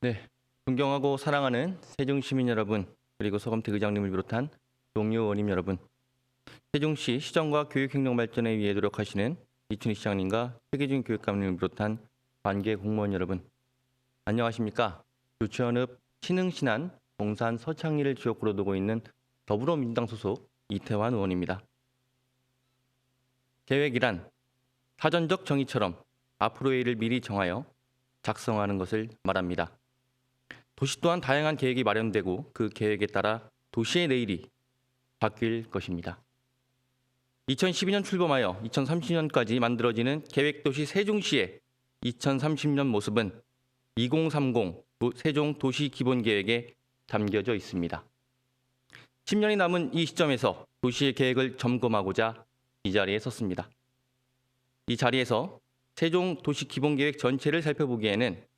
네, 존경하고 사랑하는 세종 시민 여러분, 그리고 서검택 의장님을 비롯한 동료 의원님 여러분, 세종시 시정과 교육행정 발전에 위해 노력하시는 이춘희 시장님과 최기준 교육감님을 비롯한 관계 공무원 여러분, 안녕하십니까? 유치원읍 신흥신안 동산 서창리를 지역구로 두고 있는 더불어민주당 소속 이태환 의원입니다. 계획이란 사전적 정의처럼 앞으로의 일을 미리 정하여 작성하는 것을 말합니다. 도시 또한 다양한 계획이 마련되고 그 계획에 따라 도시의 내일이 바뀔 것입니다. 2012년 출범하여 2030년까지 만들어지는 계획도시 세종시의 2030년 모습은 2030 세종 도시기본계획에 담겨져 있습니다. 10년이 남은 이 시점에서 도시의 계획을 점검하고자 이 자리에 섰습니다. 이 자리에서 세종 도시기본계획 전체를 살펴보기에는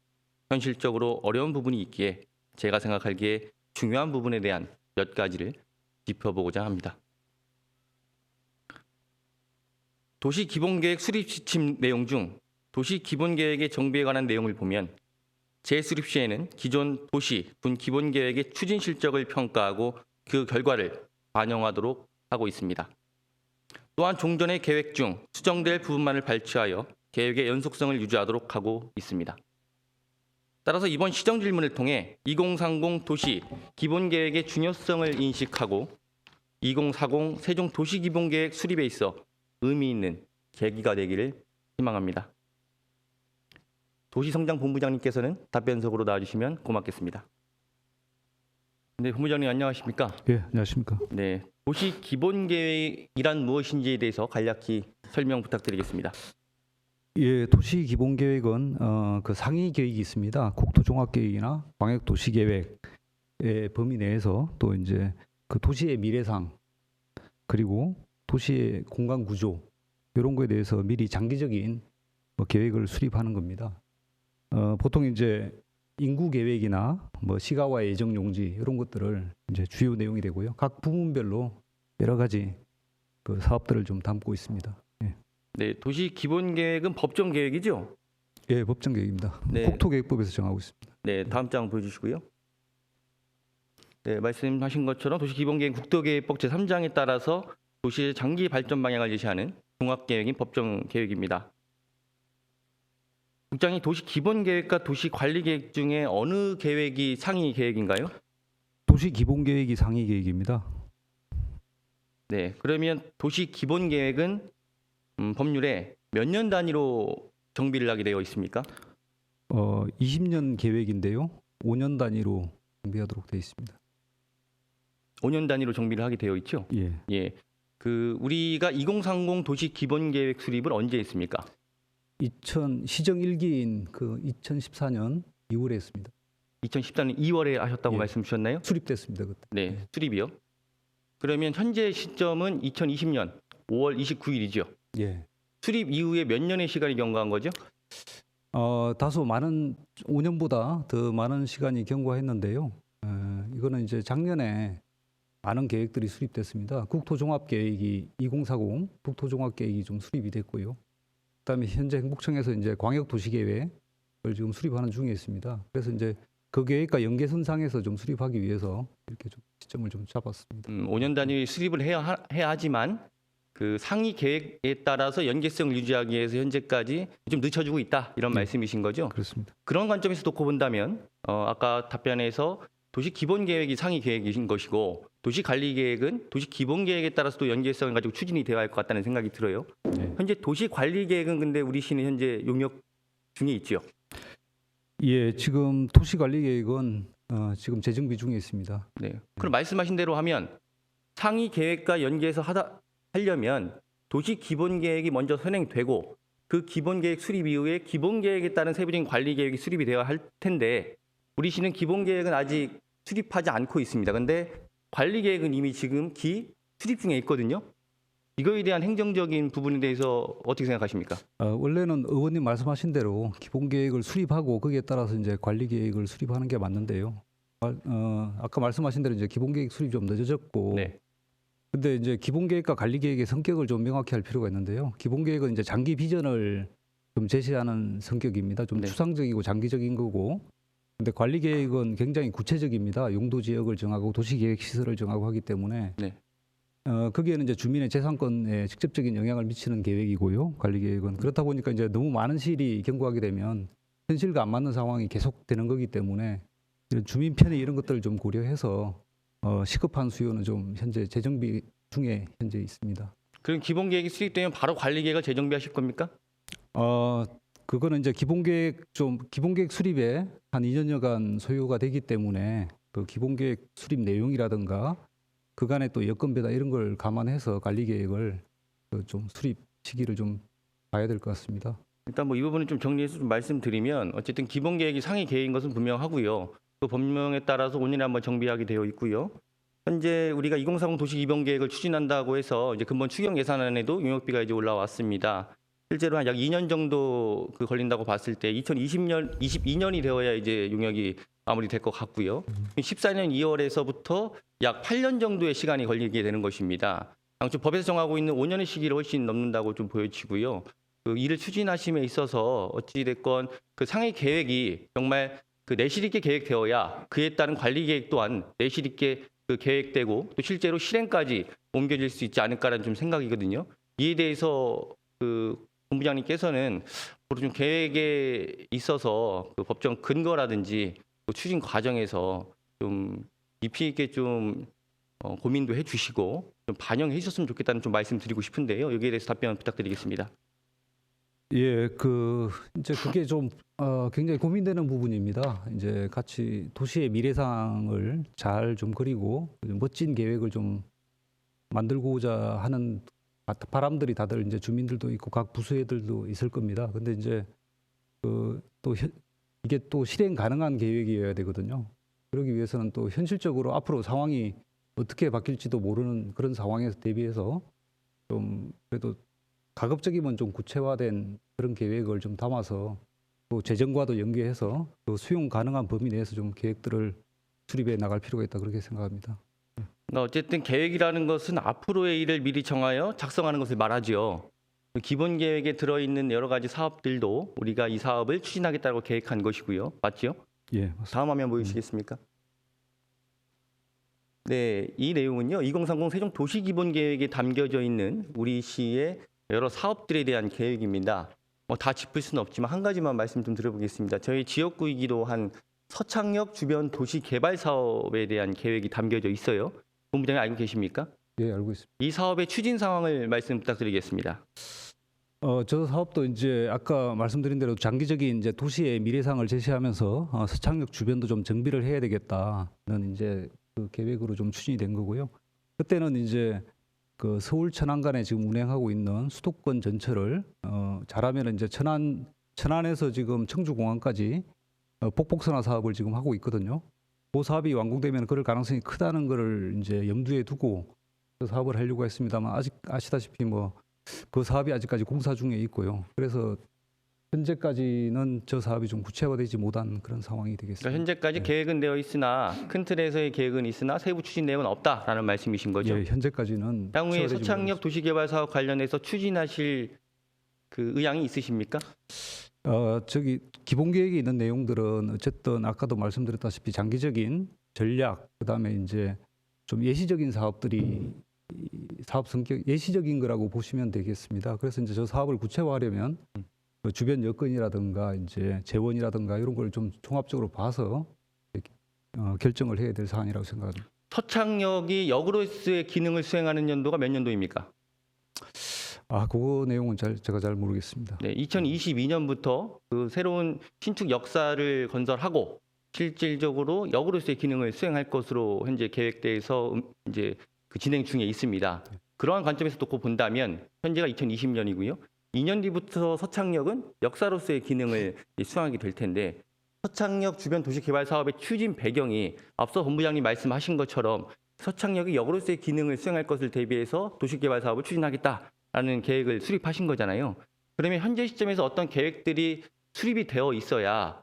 현실적으로 어려운 부분이 있기에 제가 생각하기에 중요한 부분에 대한 몇 가지를 짚어보고자 합니다. 도시기본계획 수립 지침 내용 중 도시기본계획의 정비에 관한 내용을 보면 재수립 시에는 기존 도시 군 기본계획의 추진 실적을 평가하고 그 결과를 반영하도록 하고 있습니다. 또한 종전의 계획 중 수정될 부분만을 발췌하여 계획의 연속성을 유지하도록 하고 있습니다. 따라서 이번 시정 질문을 통해 2030 도시 기본계획의 중요성을 인식하고 2040 세종 도시기본계획 수립에 있어 의미 있는 계기가 되기를 희망합니다. 도시성장본부장님께서는 답변석으로 나와주시면 고맙겠습니다. 네, 본부장님 안녕하십니까? 예, 안녕하십니까? 네, 도시기본계획이란 무엇인지에 대해서 간략히 설명 부탁드리겠습니다. 예, 도시기본계획은 그 상위 계획이 있습니다. 국토종합계획이나 광역도시계획의 범위 내에서 또 이제 그 도시의 미래상 그리고 도시의 공간 구조 이런 거에 대해서 미리 장기적인 계획을 수립하는 겁니다. 보통 이제 인구 계획이나 시가와 예정 용지 이런 것들을 이제 주요 내용이 되고요. 각 부문별로 여러 가지 그 사업들을 좀 담고 있습니다. 예. 네, 도시기본계획은 법정계획이죠? 예, 법정계획입니다. 네. 국토계획법에서 정하고 있습니다. 네, 다음 장 보여주시고요. 네, 말씀하신 것처럼 도시기본계획 국토계획법 제3장에 따라서 도시의 장기 발전 방향을 제시하는 종합계획인 법정계획입니다. 국장이 도시기본계획과 도시관리계획 중에 어느 계획이 상위 계획인가요? 도시기본계획이 상위 계획입니다. 네, 그러면 도시기본계획은 법률에 몇 년 단위로 정비를 하게 되어 있습니까? 20년 계획인데요. 5년 단위로 준비하도록 되어 있습니다. 5년 단위로 정비를 하게 되어 있죠? 예. 예. 그 우리가 2030 도시기본계획 수립을 언제 했습니까? 시정 1기인 그 2014년 2월에 했습니다. 2014년 2월에 하셨다고 예. 말씀 주셨나요? 수립됐습니다. 그때. 네, 예. 수립이요. 그러면 현재 시점은 2020년 5월 29일이죠. 예. 수립 이후에 몇 년의 시간이 경과한 거죠? 다소 많은 5년보다 더 많은 시간이 경과했는데요. 이거는 이제 작년에 많은 계획들이 수립됐습니다. 국토종합계획이 2040 국토종합계획이 좀 수립이 됐고요. 그다음에 현재 행복청에서 이제 광역도시계획을 지금 수립하는 중에 있습니다. 그래서 이제 그 계획과 연계선상에서 좀 수립하기 위해서 이렇게 좀 시점을 좀 잡았습니다. 5년 단위 수립을 해야 하지만 그 상위 계획에 따라서 연계성을 유지하기 위해서 현재까지 좀 늦춰주고 있다 이런 말씀이신 거죠? 그렇습니다. 그런 관점에서 놓고 본다면 아까 답변에서 도시기본계획이 상위 계획이신 것이고 도시관리계획은 도시기본계획에 따라서 또 연계성을 가지고 추진이 되어야 할 것 같다는 생각이 들어요. 네. 현재 도시관리계획은 근데 우리 시는 현재 용역 중에 있죠. 예, 지금 도시관리계획은 지금 재정비 중에 있습니다. 네. 그럼 말씀하신 대로 하면 상위 계획과 연계해서 하려면 도시기본계획이 먼저 선행되고 그 기본계획 수립 이후에 기본계획에 따른 세부적인 관리계획이 수립이 되어야 할 텐데 우리 시는 기본계획은 아직 수립하지 않고 있습니다. 그런데 관리계획은 이미 지금 수립 중에 있거든요. 이거에 대한 행정적인 부분에 대해서 어떻게 생각하십니까? 원래는 의원님 말씀하신 대로 기본계획을 수립하고 거기에 따라서 이제 관리계획을 수립하는 게 맞는데요. 아까 말씀하신 대로 이제 기본계획 수립이 좀 늦어졌고, 네. 근데 이제 기본계획과 관리계획의 성격을 좀 명확히 할 필요가 있는데요. 기본계획은 이제 장기 비전을 좀 제시하는 성격입니다. 좀 네. 추상적이고 장기적인 거고, 근데 관리 계획은 굉장히 구체적입니다. 용도 지역을 정하고 도시 계획 시설을 정하고 하기 때문에 네. 거기에는 이제 주민의 재산권에 직접적인 영향을 미치는 계획이고요. 관리 계획은 그렇다 보니까 이제 너무 많은 시일이 경과하게 되면 현실과 안 맞는 상황이 계속되는 거기 때문에 이런 주민 편의 이런 것들을 좀 고려해서 시급한 수요는 좀 현재 재정비 중에 현재 있습니다. 그럼 기본 계획이 수립되면 바로 관리 계획을 재정비하실 겁니까? 그거는 이제 기본 계획 수립에 한 2년여간 소요가 되기 때문에 그 기본 계획 수립 내용이라든가 그간의 또 여건 배당 이런 걸 감안해서 관리 계획을 그좀 수립 시기를 좀 봐야 될 것 같습니다. 일단 뭐 이 부분은 좀 정리해서 좀 말씀드리면 어쨌든 기본 계획이 상위 계획인 것은 분명하고요. 그 법령에 따라서 5년에 한번 정비하게 되어 있고요. 현재 우리가 2040 도시 기본 계획을 추진한다고 해서 이제 근본 추경 예산안에도 용역비가 이제 올라왔습니다. 실제로 한 약 2년 정도 걸린다고 봤을 때 2020년, 22년이 되어야 이제 용역이 마무리될 것 같고요. 14년 2월에서부터 약 8년 정도의 시간이 걸리게 되는 것입니다. 당초 법에서 정하고 있는 5년의 시기를 훨씬 넘는다고 좀 보여지고요. 그 일을 추진하심에 있어서 어찌 됐건 그 상위 계획이 정말 그 내실 있게 계획되어야 그에 따른 관리 계획 또한 내실 있게 그 계획되고 또 실제로 실행까지 옮겨질 수 있지 않을까라는 좀 생각이거든요. 이에 대해서 그 본부장님께서는 앞으로 좀 계획에 있어서 그 법정 근거라든지 또 추진 과정에서 좀 깊이 있게 좀 고민도 해주시고 좀 반영해 주셨으면 좋겠다는 좀 말씀드리고 싶은데요. 여기에 대해서 답변 부탁드리겠습니다. 예, 이제 그게 좀 굉장히 고민되는 부분입니다. 이제 같이 도시의 미래상을 잘 좀 그리고 멋진 계획을 좀 만들고자 하는 바람들이 다들 이제 주민들도 있고 각 부서애들도 있을 겁니다. 근데 이제 이게 또 실행 가능한 계획이어야 되거든요. 그러기 위해서는 또 현실적으로 앞으로 상황이 어떻게 바뀔지도 모르는 그런 상황에서 대비해서 좀 그래도 가급적이면 좀 구체화된 그런 계획을 좀 담아서 또 재정과도 연계해서 또 수용 가능한 범위 내에서 좀 계획들을 수립해 나갈 필요가 있다 그렇게 생각합니다. 어쨌든 계획이라는 것은 앞으로의 일을 미리 정하여 작성하는 것을 말하죠. 기본 계획에 들어있는 여러 가지 사업들도 우리가 이 사업을 추진하겠다고 계획한 것이고요. 맞죠? 예, 맞습니다. 다음 화면 보이시겠습니까? 네, 이 내용은요. 2030 세종 도시 기본 계획에 담겨져 있는 우리 시의 여러 사업들에 대한 계획입니다. 다 짚을 수는 없지만 한 가지만 말씀 좀 드려보겠습니다. 저희 지역구이기도 한 서창역 주변 도시 개발 사업에 대한 계획이 담겨져 있어요. 본부장님 알고 계십니까? 예, 알고 있습니다. 이 사업의 추진 상황을 말씀 부탁드리겠습니다. 저 사업도 이제 아까 말씀드린 대로 장기적인 이제 도시의 미래상을 제시하면서 서창역 주변도 좀 정비를 해야 되겠다는 이제 그 계획으로 좀 추진이 된 거고요. 그때는 이제 그 서울 천안 간에 지금 운행하고 있는 수도권 전철을 잘하면 이제 천안에서 지금 청주공항까지 복복선화 사업을 지금 하고 있거든요. 그 사업이 완공되면 그럴 가능성이 크다는 것을 이제 염두에 두고 그 사업을 하려고 했습니다만 아직 아시다시피 뭐 그 사업이 아직까지 공사 중에 있고요. 그래서 현재까지는 저 사업이 좀 구체화되지 못한 그런 상황이 되겠습니다. 그러니까 현재까지 계획은 되어 있으나 큰 틀에서의 계획은 있으나 세부 추진 내용은 없다라는 말씀이신 거죠. 예, 현재까지는 향후에 구체화되지 서창역 도시개발 사업 관련해서 추진하실 그 의향이 있으십니까? 저기 기본 계획에 있는 내용들은 어쨌든 아까도 말씀드렸다시피 장기적인 전략 그다음에 이제 좀 예시적인 사업들이 사업 성격 예시적인 거라고 보시면 되겠습니다. 그래서 이제 저 사업을 구체화하려면 그 주변 여건이라든가 이제 재원이라든가 이런 걸 좀 종합적으로 봐서 결정을 해야 될 사안이라고 생각합니다. 서창역이 역으로서의 기능을 수행하는 연도가 몇 년도입니까? 그 내용은 제가 잘 모르겠습니다. 네, 2022년부터 그 새로운 신축 역사를 건설하고 실질적으로 역으로서의 기능을 수행할 것으로 현재 계획돼서 이제 그 진행 중에 있습니다. 그러한 관점에서 놓고 본다면 현재가 2020년이고요. 2년 뒤부터 서창역은 역사로서의 기능을 수행하게 될 텐데 서창역 주변 도시개발 사업의 추진 배경이 앞서 본부장님 말씀하신 것처럼 서창역이 역으로서의 기능을 수행할 것을 대비해서 도시개발 사업을 추진하겠다라는 계획을 수립하신 거잖아요. 그러면 현재 시점에서 어떤 계획들이 수립이 되어 있어야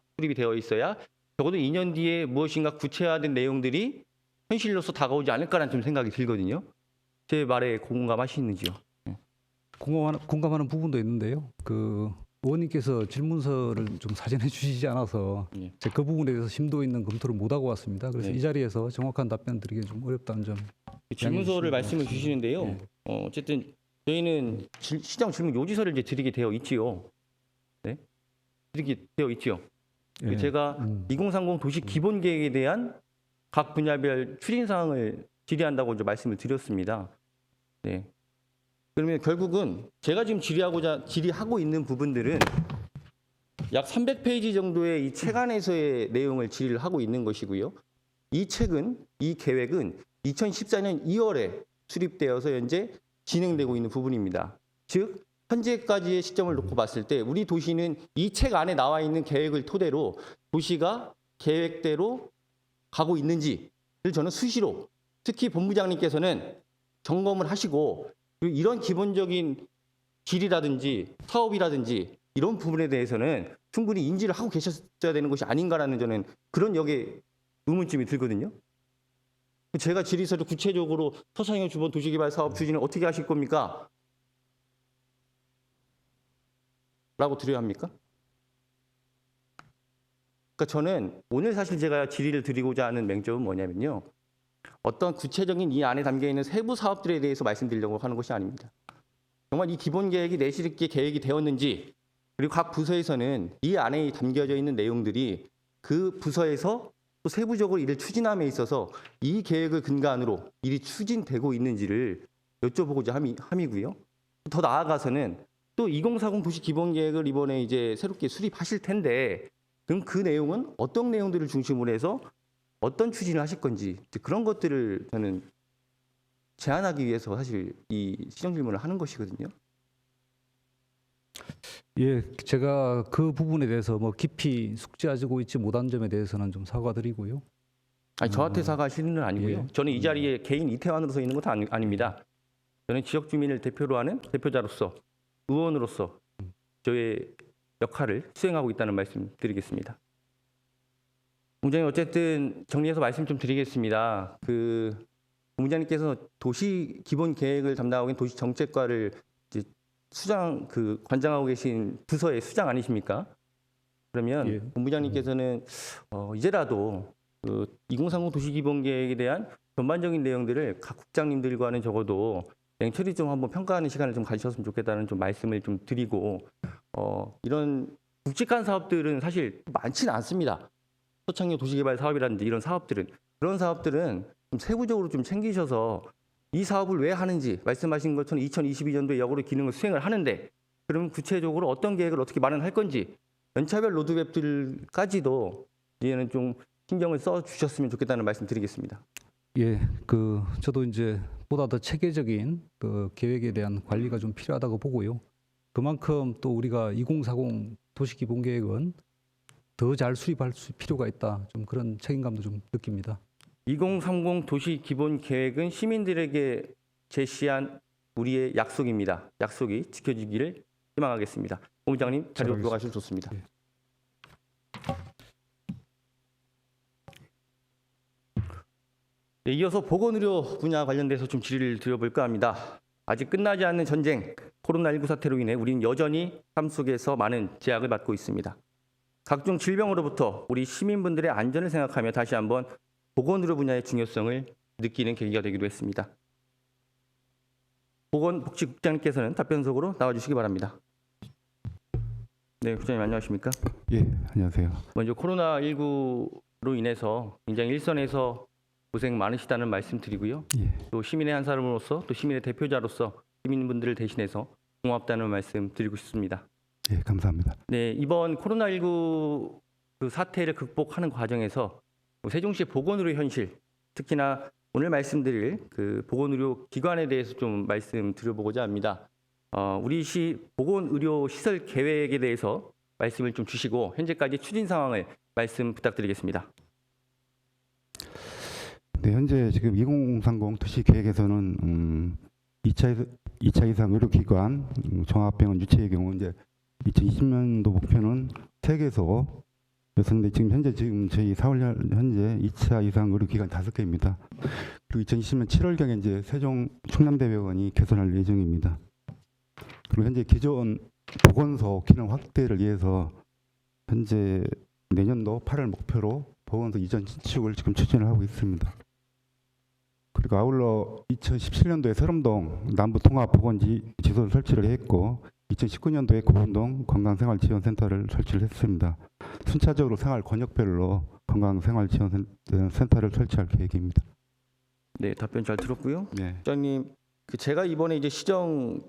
적어도 2년 뒤에 무엇인가 구체화된 내용들이 현실로서 다가오지 않을까라는 좀 생각이 들거든요. 제 말에 공감하시는지요? 공감하는 부분도 있는데요. 의원님께서 질문서를 좀 사전해 주시지 않아서 예. 제가 그 부분에 대해서 심도 있는 검토를 못 하고 왔습니다. 그래서 네. 이 자리에서 정확한 답변 드리기 좀 어렵다는 점. 질문서를 양해해 말씀을 주시기 주시는데요. 바랍니다. 어쨌든 저희는 시장 질문 요지서를 이제 드리게 되어 있지요. 네, 드리게 되어 있지요. 예. 제가 2030 도시 기본 계획에 대한 각 분야별 추진 사항을 질의한다고 이제 말씀을 드렸습니다. 네. 그러면 결국은 제가 지금 질의하고 있는 부분들은 약 300페이지 정도의 이 책 안에서의 내용을 질의를 하고 있는 것이고요. 이 계획은 2014년 2월에 수립되어서 현재 진행되고 있는 부분입니다. 즉 현재까지의 시점을 놓고 봤을 때 우리 도시는 이 책 안에 나와 있는 계획을 토대로 도시가 계획대로 가고 있는지를 저는 수시로 특히 본부장님께서는 점검을 하시고 그리고 이런 기본적인 질이라든지 사업이라든지 이런 부분에 대해서는 충분히 인지를 하고 계셨어야 되는 것이 아닌가라는 저는 그런 역에 의문점이 들거든요. 제가 질의서를 구체적으로 서창현 주본 도시개발 사업 추진을 어떻게 하실 겁니까? 라고 드려야 합니까? 그러니까 저는 오늘 사실 제가 질의를 드리고자 하는 맹점은 뭐냐면요. 어떤 구체적인 이 안에 담겨 있는 세부 사업들에 대해서 말씀드리려고 하는 것이 아닙니다. 정말 이 기본 계획이 내실 있게 계획이 되었는지 그리고 각 부서에서는 이 안에 담겨져 있는 내용들이 그 부서에서 또 세부적으로 일을 추진함에 있어서 이 계획을 근간으로 일이 추진되고 있는지를 여쭤보고자 함이고요. 더 나아가서는 또 2040 도시 기본 계획을 이번에 이제 새롭게 수립하실 텐데 그럼 그 내용은 어떤 내용들을 중심으로 해서 어떤 추진을 하실 건지 그런 것들을 저는 제안하기 위해서 사실 이 시정 질문을 하는 것이거든요. 예, 제가 그 부분에 대해서 뭐 깊이 숙지하고 있지 못한 점에 대해서는 좀 사과드리고요. 아니 저한테 사과하시는 건 아니고요. 예. 저는 이 자리에 개인 이태환으로 서 있는 것도 아닙니다. 저는 지역 주민을 대표로 하는 대표자로서 의원으로서 저의 역할을 수행하고 있다는 말씀 드리겠습니다. 본부장님 어쨌든 정리해서 말씀 좀 드리겠습니다. 본부장님께서 도시 기본 계획을 담당하고 있는 도시 정책과를 이제 관장하고 계신 부서의 수장 아니십니까? 그러면 예. 본부장님께서는 이제라도 2030 도시 기본 계획에 대한 전반적인 내용들을 각 국장님들과는 적어도 냉철히 좀 한번 평가하는 시간을 좀 가지셨으면 좋겠다는 좀 말씀을 좀 드리고 이런 굵직한 사업들은 사실 많지는 않습니다. 서창역 도시개발 사업이라든지 이런 사업들은 그런 사업들은 좀 세부적으로 좀 챙기셔서 이 사업을 왜 하는지 말씀하신 것처럼 2022년도에 역으로 기능을 수행을 하는데 그럼 구체적으로 어떤 계획을 어떻게 마련할 건지 연차별 로드맵들까지도 이제는 좀 신경을 써 주셨으면 좋겠다는 말씀 드리겠습니다. 예, 저도 이제 보다 더 체계적인 그 계획에 대한 관리가 좀 필요하다고 보고요. 그만큼 또 우리가 2040 도시기본계획은 더 잘 수립할 필요가 있다. 좀 그런 책임감도 좀 느낍니다. 2030 도시 기본 계획은 시민들에게 제시한 우리의 약속입니다. 약속이 지켜지기를 희망하겠습니다. 본부장님 자리로 들어가시면 좋습니다. 예. 네, 이어서 보건의료 분야 관련돼서 좀 질의를 드려볼까 합니다. 아직 끝나지 않는 전쟁, 코로나19 사태로 인해 우리는 여전히 삶 속에서 많은 제약을 받고 있습니다. 각종 질병으로부터 우리 시민분들의 안전을 생각하며 다시 한번 보건의료 분야의 중요성을 느끼는 계기가 되기도 했습니다. 보건복지국장님께서는 답변석으로 나와주시기 바랍니다. 네, 국장님 안녕하십니까? 예, 안녕하세요. 먼저 코로나19로 인해서 굉장히 일선에서 고생 많으시다는 말씀 드리고요. 예, 또 시민의 한 사람으로서 또 시민의 대표자로서 시민분들을 대신해서 고맙다는 말씀 드리고 싶습니다. 예, 감사합니다. 네, 이번 코로나19 그 사태를 극복하는 과정에서 세종시 보건의료 현실, 특히나 오늘 말씀드릴 그 보건의료 기관에 대해서 좀 말씀드려보고자 합니다. 우리 시 보건의료 시설 계획에 대해서 말씀을 좀 주시고 현재까지 추진 상황을 말씀 부탁드리겠습니다. 네, 현재 지금 2030 도시 계획에서는 2차 이상 의료기관 종합병원 유치의 경우 이제 2020년도 목표는 3개소였었는데 지금 저희 서울 현재 2차 이상 의료기관 5개입니다. 그리고 2020년 7월경에 이제 세종 충남대병원이 개선할 예정입니다. 그리고 현재 기존 보건소 기능 확대를 위해서 현재 내년도 8월 목표로 보건소 이전 신축을 지금 추진을 하고 있습니다. 그리고 아울러 2017년도에 서름동 남부통합보건지소를 설치를 했고 2019년도에 고운동 건강생활지원센터를 설치를 했습니다. 순차적으로 생활 권역별로 건강생활지원센터를 설치할 계획입니다. 네, 답변 잘 들었고요. 네. 부장님, 제가 이번에 이제 시정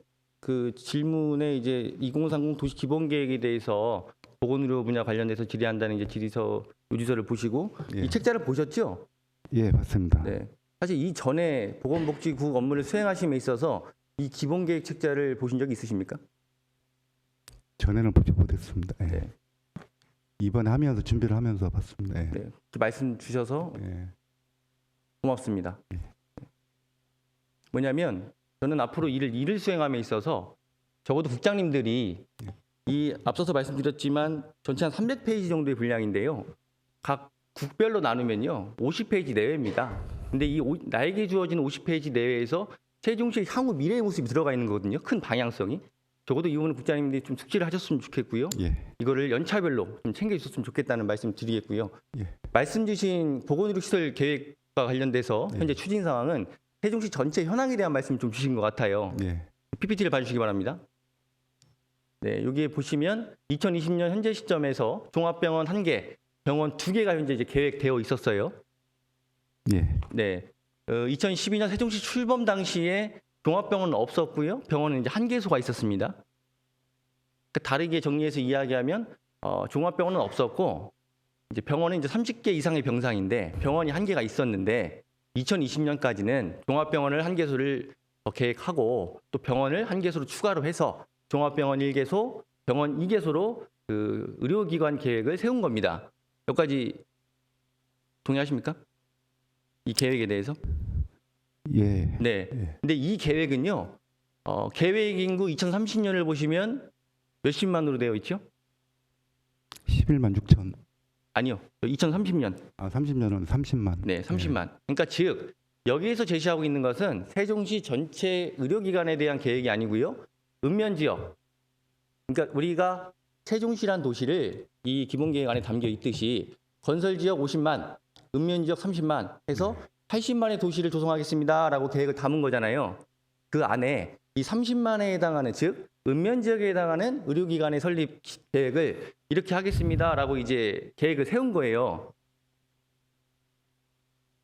질문에 이제 2030 도시 기본 계획에 대해서 보건의료 분야 관련해서 질의한다는 이제 질의서 요지서를 보시고 예. 이 책자를 보셨죠? 예, 맞습니다. 네. 사실 이 전에 보건복지국 업무를 수행하심에 있어서 이 기본 계획 책자를 보신 적이 있으십니까? 전에는 보지 못했습니다. 예. 네. 이번에 하면서 준비를 하면서 봤습니다. 예. 네. 이렇게 말씀 주셔서 예. 고맙습니다. 뭐냐면 저는 앞으로 일을 수행함에 있어서 적어도 국장님들이 이 앞서서 말씀드렸지만 전체 한 300페이지 정도의 분량인데요. 각 국별로 나누면요 50페이지 내외입니다. 근데 나에게 주어진 50페이지 내외에서 세종시의 향후 미래의 모습이 들어가 있는 거거든요. 큰 방향성이. 적어도 이 부분은 국장님들이 좀 숙지를 하셨으면 좋겠고요. 예. 이거를 연차별로 좀 챙겨주셨으면 좋겠다는 말씀 드리겠고요. 예. 말씀 주신 보건의료시설 계획과 관련돼서 현재 추진 상황은 세종시 전체 현황에 대한 말씀 좀 주신 것 같아요. 예. PPT를 봐주시기 바랍니다. 네, 여기에 보시면 2020년 현재 시점에서 종합병원 1개, 병원 2개가 현재 이제 계획되어 있었어요. 예. 네, 2012년 세종시 출범 당시에 종합병원은 없었고요. 병원은 이제 1개소가 있었습니다. 다르게 정리해서 이야기하면 종합병원은 없었고 이제 병원은 이제 30개 이상의 병상인데 병원이 1개가 있었는데 2020년까지는 종합병원을 1개소를 계획하고 또 병원을 1개소로 추가로 해서 종합병원 1개소, 병원 2개소로 그 의료기관 계획을 세운 겁니다. 여기까지 동의하십니까? 이 계획에 대해서? 예. 네. 예. 근데 이 계획은요, 계획 인구 2030년을 보시면 몇십만으로 되어 있죠? 11만 6천. 아니요. 2030년. 30년은 30만. 네, 30만. 그러니까 즉 여기에서 제시하고 있는 것은 세종시 전체 의료기관에 대한 계획이 아니고요. 읍면지역. 그러니까 우리가 세종시란 도시를 이 기본계획 안에 담겨 있듯이 건설지역 50만, 읍면지역 30만 해서 80만의 도시를 조성하겠습니다라고 계획을 담은 거잖아요. 그 안에 이 30만에 해당하는 즉 읍면지역에 해당하는 의료기관의 설립 계획을 이렇게 하겠습니다라고 이제 계획을 세운 거예요.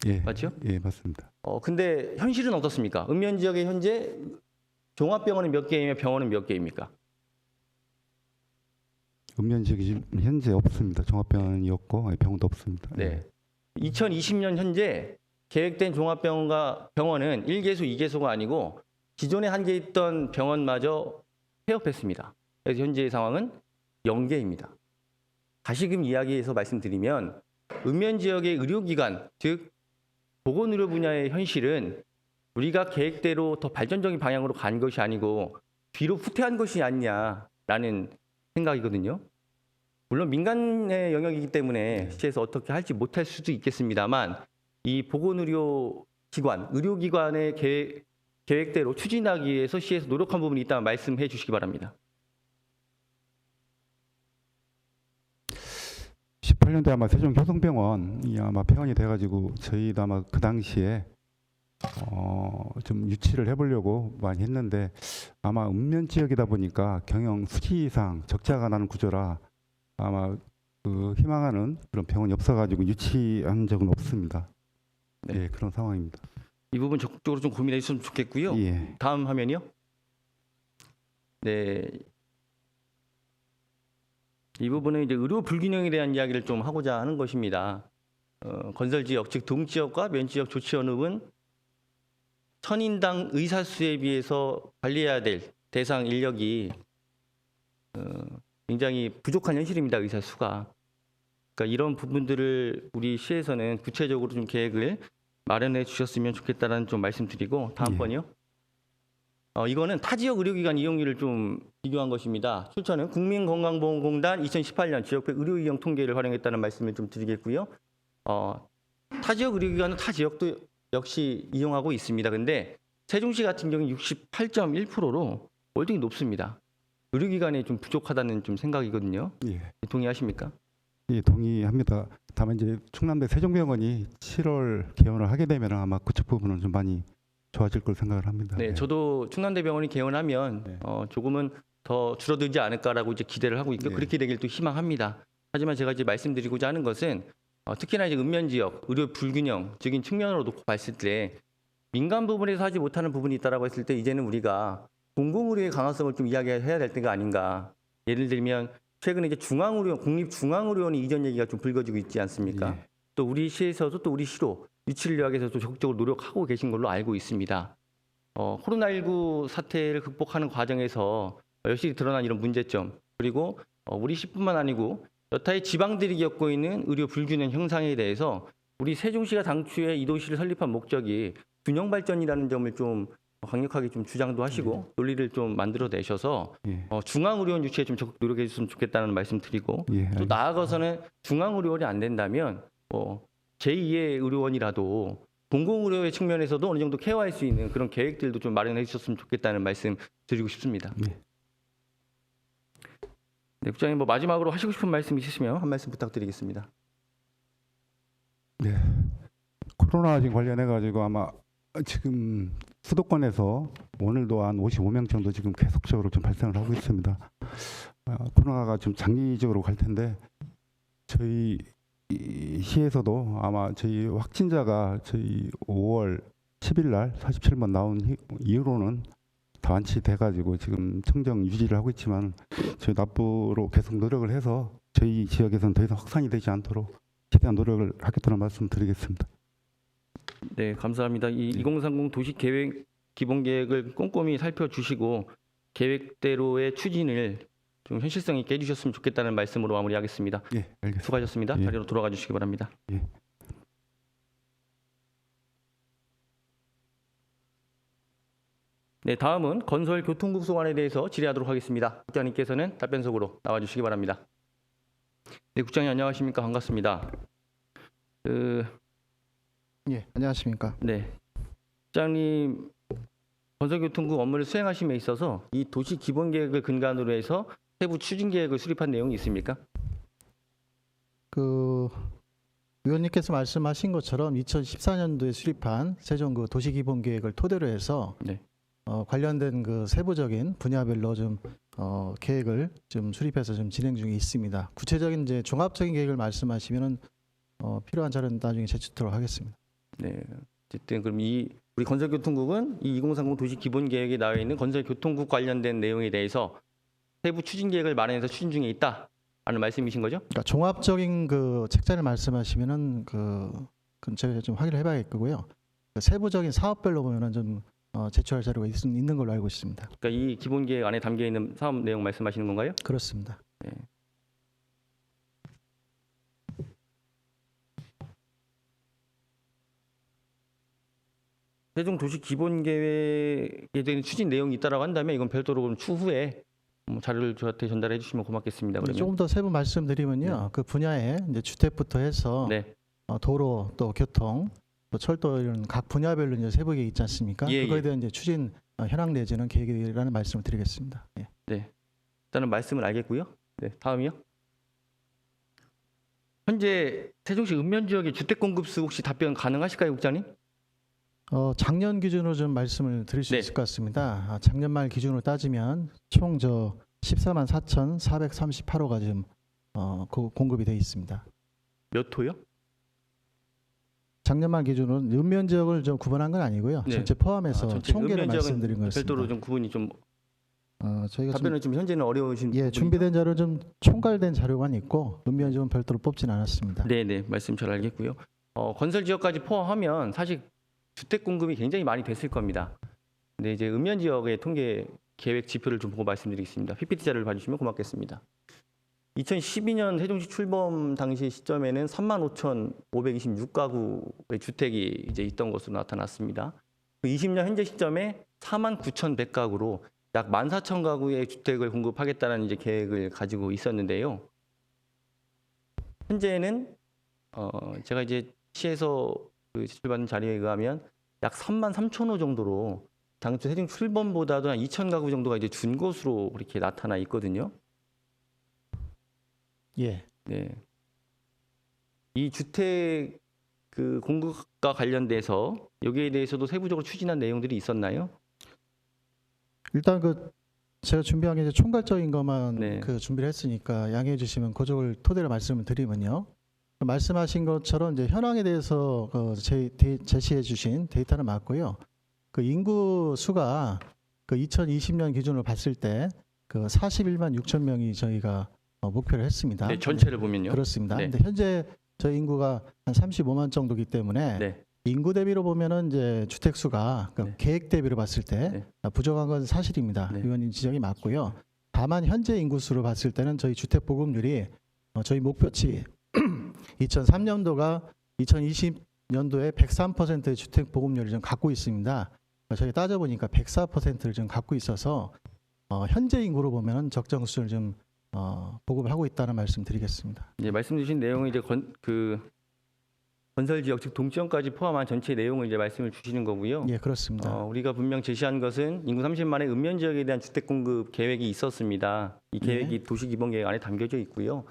예. 맞죠? 예, 맞습니다. 근데 현실은 어떻습니까? 읍면지역에 현재 종합병원은 몇 개이며 병원은 몇 개입니까? 읍면지역이 지금 현재 없습니다. 종합병원이 없고 병원도 없습니다. 네. 2020년 현재 계획된 종합병원과 병원은 1개소, 2개소가 아니고 기존에 1개 있던 병원마저 폐업했습니다. 그래서 현재의 상황은 0개입니다. 다시금 이야기해서 말씀드리면 읍면지역의 의료기관, 즉 보건의료 분야의 현실은 우리가 계획대로 더 발전적인 방향으로 간 것이 아니고 뒤로 후퇴한 것이 아니냐라는 생각이거든요. 물론 민간의 영역이기 때문에 시에서 어떻게 할지 못할 수도 있겠습니다만 이 보건의료기관, 의료기관의 계획대로 추진하기 위해서 시에서 노력한 부분이 있다면 말씀해 주시기 바랍니다. 18년도에 아마 세종교통병원이 아마 폐원이 돼가지고 저희도 아마 그 당시에 좀 유치를 해보려고 많이 했는데 아마 읍면 지역이다 보니까 경영 수지상 적자가 나는 구조라 아마 그 희망하는 그런 병원이 없어가지고 유치한 적은 없습니다. 네. 예, 그런 상황입니다. 이 부분 적극적으로 좀 고민해 주셨으면 좋겠고요. 예. 다음 화면이요. 네. 이 부분은 이제 의료 불균형에 대한 이야기를 좀 하고자 하는 것입니다. 건설 지역, 즉 동지역과 면지역 조치원읍은 천인당 의사 수에 비해서 관리해야 될 대상 인력이 굉장히 부족한 현실입니다. 의사 수가. 그러니까 이런 부분들을 우리 시에서는 구체적으로 좀 계획을 마련해 주셨으면 좋겠다라는 좀 말씀드리고 다음번이요. 이거는 타 지역 의료기관 이용률을 좀 비교한 것입니다. 출처는 국민건강보험공단 2018년 지역별 의료이용 통계를 활용했다는 말씀을 좀 드리겠고요. 타 지역 의료기관은 타 지역도 역시 이용하고 있습니다. 근데 세종시 같은 경우는 68.1%로 월등히 높습니다. 의료기관이 좀 부족하다는 좀 생각이거든요. 예, 동의하십니까? 예, 동의합니다. 다만 이제 충남대 세종병원이 7월 개원을 하게 되면 아마 그쪽 부분은 좀 많이 좋아질 걸 생각을 합니다. 네, 예. 저도 충남대병원이 개원하면 네. 조금은 더 줄어들지 않을까라고 이제 기대를 하고 있고 네. 그렇게 되길 또 희망합니다. 하지만 제가 이제 말씀드리고자 하는 것은 특히나 이제 읍면 지역 의료 불균형적인 측면으로 놓고 봤을 때 민간 부분에서 하지 못하는 부분이 있다라고 했을 때 이제는 우리가 공공의료의 강화성을 좀 이야기해야 될 때가 아닌가. 예를 들면 최근에 이제 중앙의료 국립중앙의료원이 이전 얘기가 좀 불거지고 있지 않습니까? 예. 또 우리 시에서도 또 우리 시로 유치의학에서도 적극적으로 노력하고 계신 걸로 알고 있습니다. 코로나19 사태를 극복하는 과정에서 여실히 드러난 이런 문제점 그리고 우리 시뿐만 아니고 여타의 지방들이 겪고 있는 의료 불균형 형상에 대해서 우리 세종시가 당초에 이 도시를 설립한 목적이 균형 발전이라는 점을 좀 강력하게 좀 주장도 하시고 논리를 좀 만들어내셔서 예. 중앙의료원 유치에 좀 적극 노력해 주셨으면 좋겠다는 말씀드리고 예, 또 알겠습니다. 나아가서는 중앙의료원이 안 된다면 제2의 의료원이라도 공공의료의 측면에서도 어느 정도 케어할 수 있는 그런 계획들도 좀 마련해 주셨으면 좋겠다는 말씀 드리고 싶습니다. 네. 네, 국장님 마지막으로 하시고 싶은 말씀 있으시면 한 말씀 부탁드리겠습니다. 네. 코로나 지금 관련해 가지고 아마 지금 수도권에서 오늘도 한 55명 정도 지금 계속적으로 좀 발생을 하고 있습니다. 코로나가 좀 장기적으로 갈 텐데 저희 이 시에서도 아마 저희 확진자가 저희 5월 10일 날 47번 나온 이후로는 다 완치돼 가지고 지금 청정 유지를 하고 있지만 저희 납부로 계속 노력을 해서 저희 지역에서는 더 이상 확산이 되지 않도록 최대한 노력을 하겠다는 말씀 드리겠습니다. 네, 감사합니다. 이 2030 도시 계획 기본 계획을 꼼꼼히 살펴주시고 계획대로의 추진을 좀 현실성 있게 해주셨으면 좋겠다는 말씀으로 마무리하겠습니다. 예, 알겠습니다. 수고하셨습니다. 예. 자리로 돌아가 주시기 바랍니다. 예. 네, 다음은 건설교통국 소관에 대해서 질의하도록 하겠습니다. 국장님께서는 답변석으로 나와주시기 바랍니다. 네, 국장님 안녕하십니까? 반갑습니다. 예, 안녕하십니까. 네, 국장님 건설교통국 업무를 수행하심에 있어서 이 도시 기본 계획을 근간으로 해서 세부 추진 계획을 수립한 내용이 있습니까? 그 의원님께서 말씀하신 것처럼 2014년도에 수립한 세종 그 도시기본계획을 토대로 해서 네. 관련된 그 세부적인 분야별로 좀 계획을 좀 수립해서 좀 진행 중에 있습니다. 구체적인 이제 종합적인 계획을 말씀하시면은 필요한 자료는 나중에 제출토록 하겠습니다. 네. 어쨌든 그럼 우리 건설교통국은 이 2030 도시 기본 계획에 나와 있는 건설교통국 관련된 내용에 대해서 세부 추진 계획을 마련해서 추진 중에 있다라는 말씀이신 거죠? 그러니까 종합적인 그 책자를 말씀하시면은 그건 제가 좀 확인을 해봐야겠고요. 그 세부적인 사업별로 보면은 좀 제출할 자료가 있는 걸로 알고 있습니다. 그러니까 이 기본 계획 안에 담겨 있는 사업 내용 말씀하시는 건가요? 그렇습니다. 네. 세종 도시 기본 계획에 대한 추진 내용이 있다라고 한다면 이건 별도로 그럼 추후에 자료를 저한테 전달해 주시면 고맙겠습니다. 그러면 조금 더 세부 말씀드리면요. 그 분야에 이제 주택부터 해서 네. 도로 또 교통 또 철도 이런 각 분야별로 이제 세부 계획 있지 않습니까? 예, 그거에 예. 대한 이제 추진 현황 내지는 계획이라는 말씀을 드리겠습니다. 예. 네. 일단은 말씀을 알겠고요. 네. 다음이요. 현재 세종시 읍면 지역의 주택 공급수 혹시 답변 가능하실까요, 국장님? 작년 기준으로 좀 말씀을 드릴 수 네. 있을 것 같습니다. 작년 말 기준으로 따지면 총 14만 4,438호가 지금 공급이 돼 있습니다. 몇 호요? 작년 말 기준으로 읍면 지역을 좀 구분한 건 아니고요. 네. 전체 포함해서 전체 총계를 읍면 지역은 말씀드린 거였습니다. 별도로 좀 구분이 좀 저희가 좀 답변은 좀 현재는 어려우신 예, 부분이죠? 준비된 자료 좀 총괄된 자료만 있고 읍면 지역은 별도로 뽑진 않았습니다. 네네 말씀 잘 알겠고요. 건설 지역까지 포함하면 사실 주택 공급이 굉장히 많이 됐을 겁니다. 근데 이제 읍면 지역의 통계 계획 지표를 좀 보고 말씀드리겠습니다. PPT 자료를 봐주시면 고맙겠습니다. 2012년 세종시 출범 당시 시점에는 35,526가구의 주택이 이제 있던 것으로 나타났습니다. 20년 현재 시점에 49,100가구로 약 14,000가구의 주택을 공급하겠다는 이제 계획을 가지고 있었는데요. 현재는 제가 이제 시에서 그 제출받은 자료에 의하면 약 33,000호 정도로 당초 세종 출범보다도 한 2천 가구 정도가 이제 준 것으로 이렇게 나타나 있거든요. 예. 네. 이 주택 그 공급과 관련돼서 여기에 대해서도 세부적으로 추진한 내용들이 있었나요? 일단 그 제가 준비한 게 이제 총괄적인 것만 네. 그 준비를 했으니까 양해해 주시면 그쪽을 토대로 말씀을 드리면요. 말씀하신 것처럼 이제 현황에 대해서 제시해 주신 데이터는 맞고요. 그 인구 수가 그 2020년 기준으로 봤을 때 그 41만 6천 명이 저희가 목표를 했습니다. 네, 전체를 보면요. 그렇습니다. 네. 근데 현재 저희 인구가 한 35만 정도기 때문에 네. 인구 대비로 보면은 이제 주택 수가 그 네. 계획 대비로 봤을 때 네. 부족한 건 사실입니다. 네. 의원님 지적이 맞고요. 다만 현재 인구 수로 봤을 때는 저희 주택 보급률이 저희 목표치 2003년도가 2020년도에 103%의 주택 보급률을 좀 갖고 있습니다. 저희 따져보니까 104%를 좀 갖고 있어서 현재 인구로 보면은 적정 수를 좀 보급을 하고 있다는 말씀 드리겠습니다. 이제 말씀 주신 내용은 이제 건설 지역 즉 동지원까지 포함한 전체 내용을 이제 말씀을 주시는 거고요. 예, 그렇습니다. 우리가 분명 제시한 것은 인구 30만의 읍면 지역에 대한 주택 공급 계획이 있었습니다. 이 계획이 도시기본계획 안에 담겨져 있고요.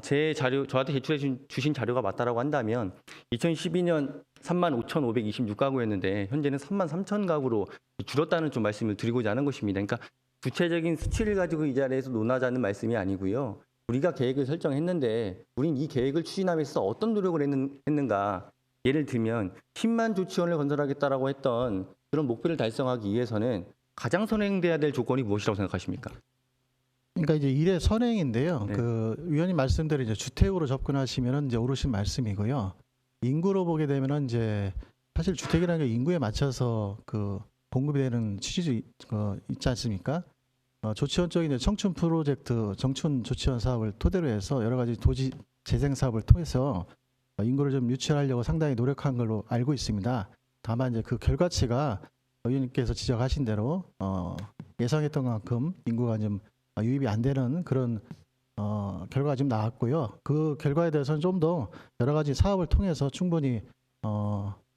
제 자료 저한테 제출해 주신 자료가 맞다라고 한다면 2012년 35,526가구였는데 현재는 33,000가구로 줄었다는 좀 말씀을 드리고자 하는 것입니다. 그러니까 구체적인 수치를 가지고 이 자리에서 논하자는 말씀이 아니고요. 우리가 계획을 설정했는데 우린 이 계획을 추진하면서 어떤 노력을 했는가. 예를 들면 10만 조치원을 건설하겠다라고 했던 그런 목표를 달성하기 위해서는 가장 선행돼야 될 조건이 무엇이라고 생각하십니까? 그러니까 이제 일의 선행인데요. 네. 그 위원님 말씀대로 이제 주택으로 접근하시면은 이제 옳으신 말씀이고요. 인구로 보게 되면은 이제 사실 주택이라는 게 인구에 맞춰서 그 공급이 되는 취지도 있지 않습니까? 조치원 쪽에 이제 청춘 프로젝트, 청춘 조치원 사업을 토대로 해서 여러 가지 도시 재생 사업을 통해서 인구를 좀 유치하려고 상당히 노력한 걸로 알고 있습니다. 다만 이제 그 결과치가 의원님께서 지적하신 대로 예상했던 만큼 인구가 좀 유입이 안 되는 그런 결과가 좀 나왔고요. 그 결과에 대해서는 좀 더 여러 가지 사업을 통해서 충분히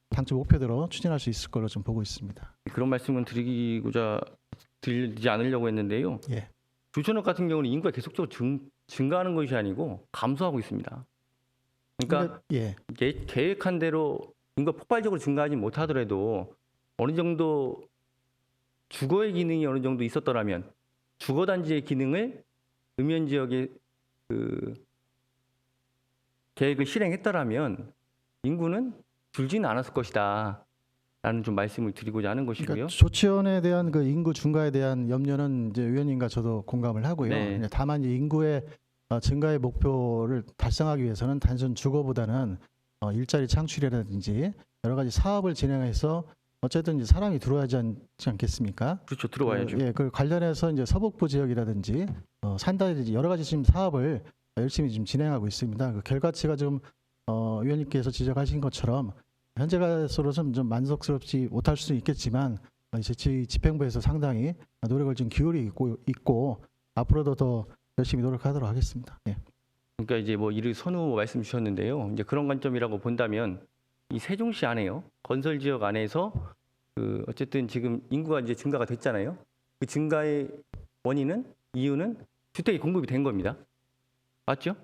당초 목표대로 추진할 수 있을 걸로 좀 보고 있습니다. 그런 말씀은 드리지 않으려고 했는데요. 예. 조천업 같은 경우는 인구가 계속적으로 증가하는 것이 아니고 감소하고 있습니다. 그러니까 예. 계획한 대로 인구가 폭발적으로 증가하지 못하더라도 어느 정도 주거의 기능이 어느 정도 있었더라면 주거단지의 기능을 읍면 지역에 그 계획을 실행했더라면 인구는 줄지는 않았을 것이다. 라는 좀 말씀을 드리고자 하는 것이고요. 그러니까 조치원에 대한 그 인구 증가에 대한 염려는 이제 의원님과 저도 공감을 하고요. 네. 다만 이제 인구의 증가의 목표를 달성하기 위해서는 단순 주거보다는 일자리 창출이라든지 여러 가지 사업을 진행해서 어쨌든 이제 사람이 들어와야지 않겠습니까? 그렇죠. 들어와야죠. 그 관련해서 이제 서북부 지역이라든지 산다든지 여러 가지 지금 사업을 열심히 지금 진행하고 있습니다. 그 결과치가 좀 위원님께서 지적하신 것처럼 현재로서는 좀 만족스럽지 못할 수도 있겠지만 이제 저희 집행부에서 상당히 노력을 좀 기울이고 있고 앞으로도 더 열심히 노력하도록 하겠습니다. 예. 그러니까 이제 뭐 이를 선후 말씀 주셨는데요. 이제 그런 관점이라고 본다면 이 세종시 안에요. 건설 지역 안에서 그 어쨌든 지금 인구가 이제 증가가 됐잖아요. 그 증가의 이유는 주택이 공급이 된 겁니다. 맞죠?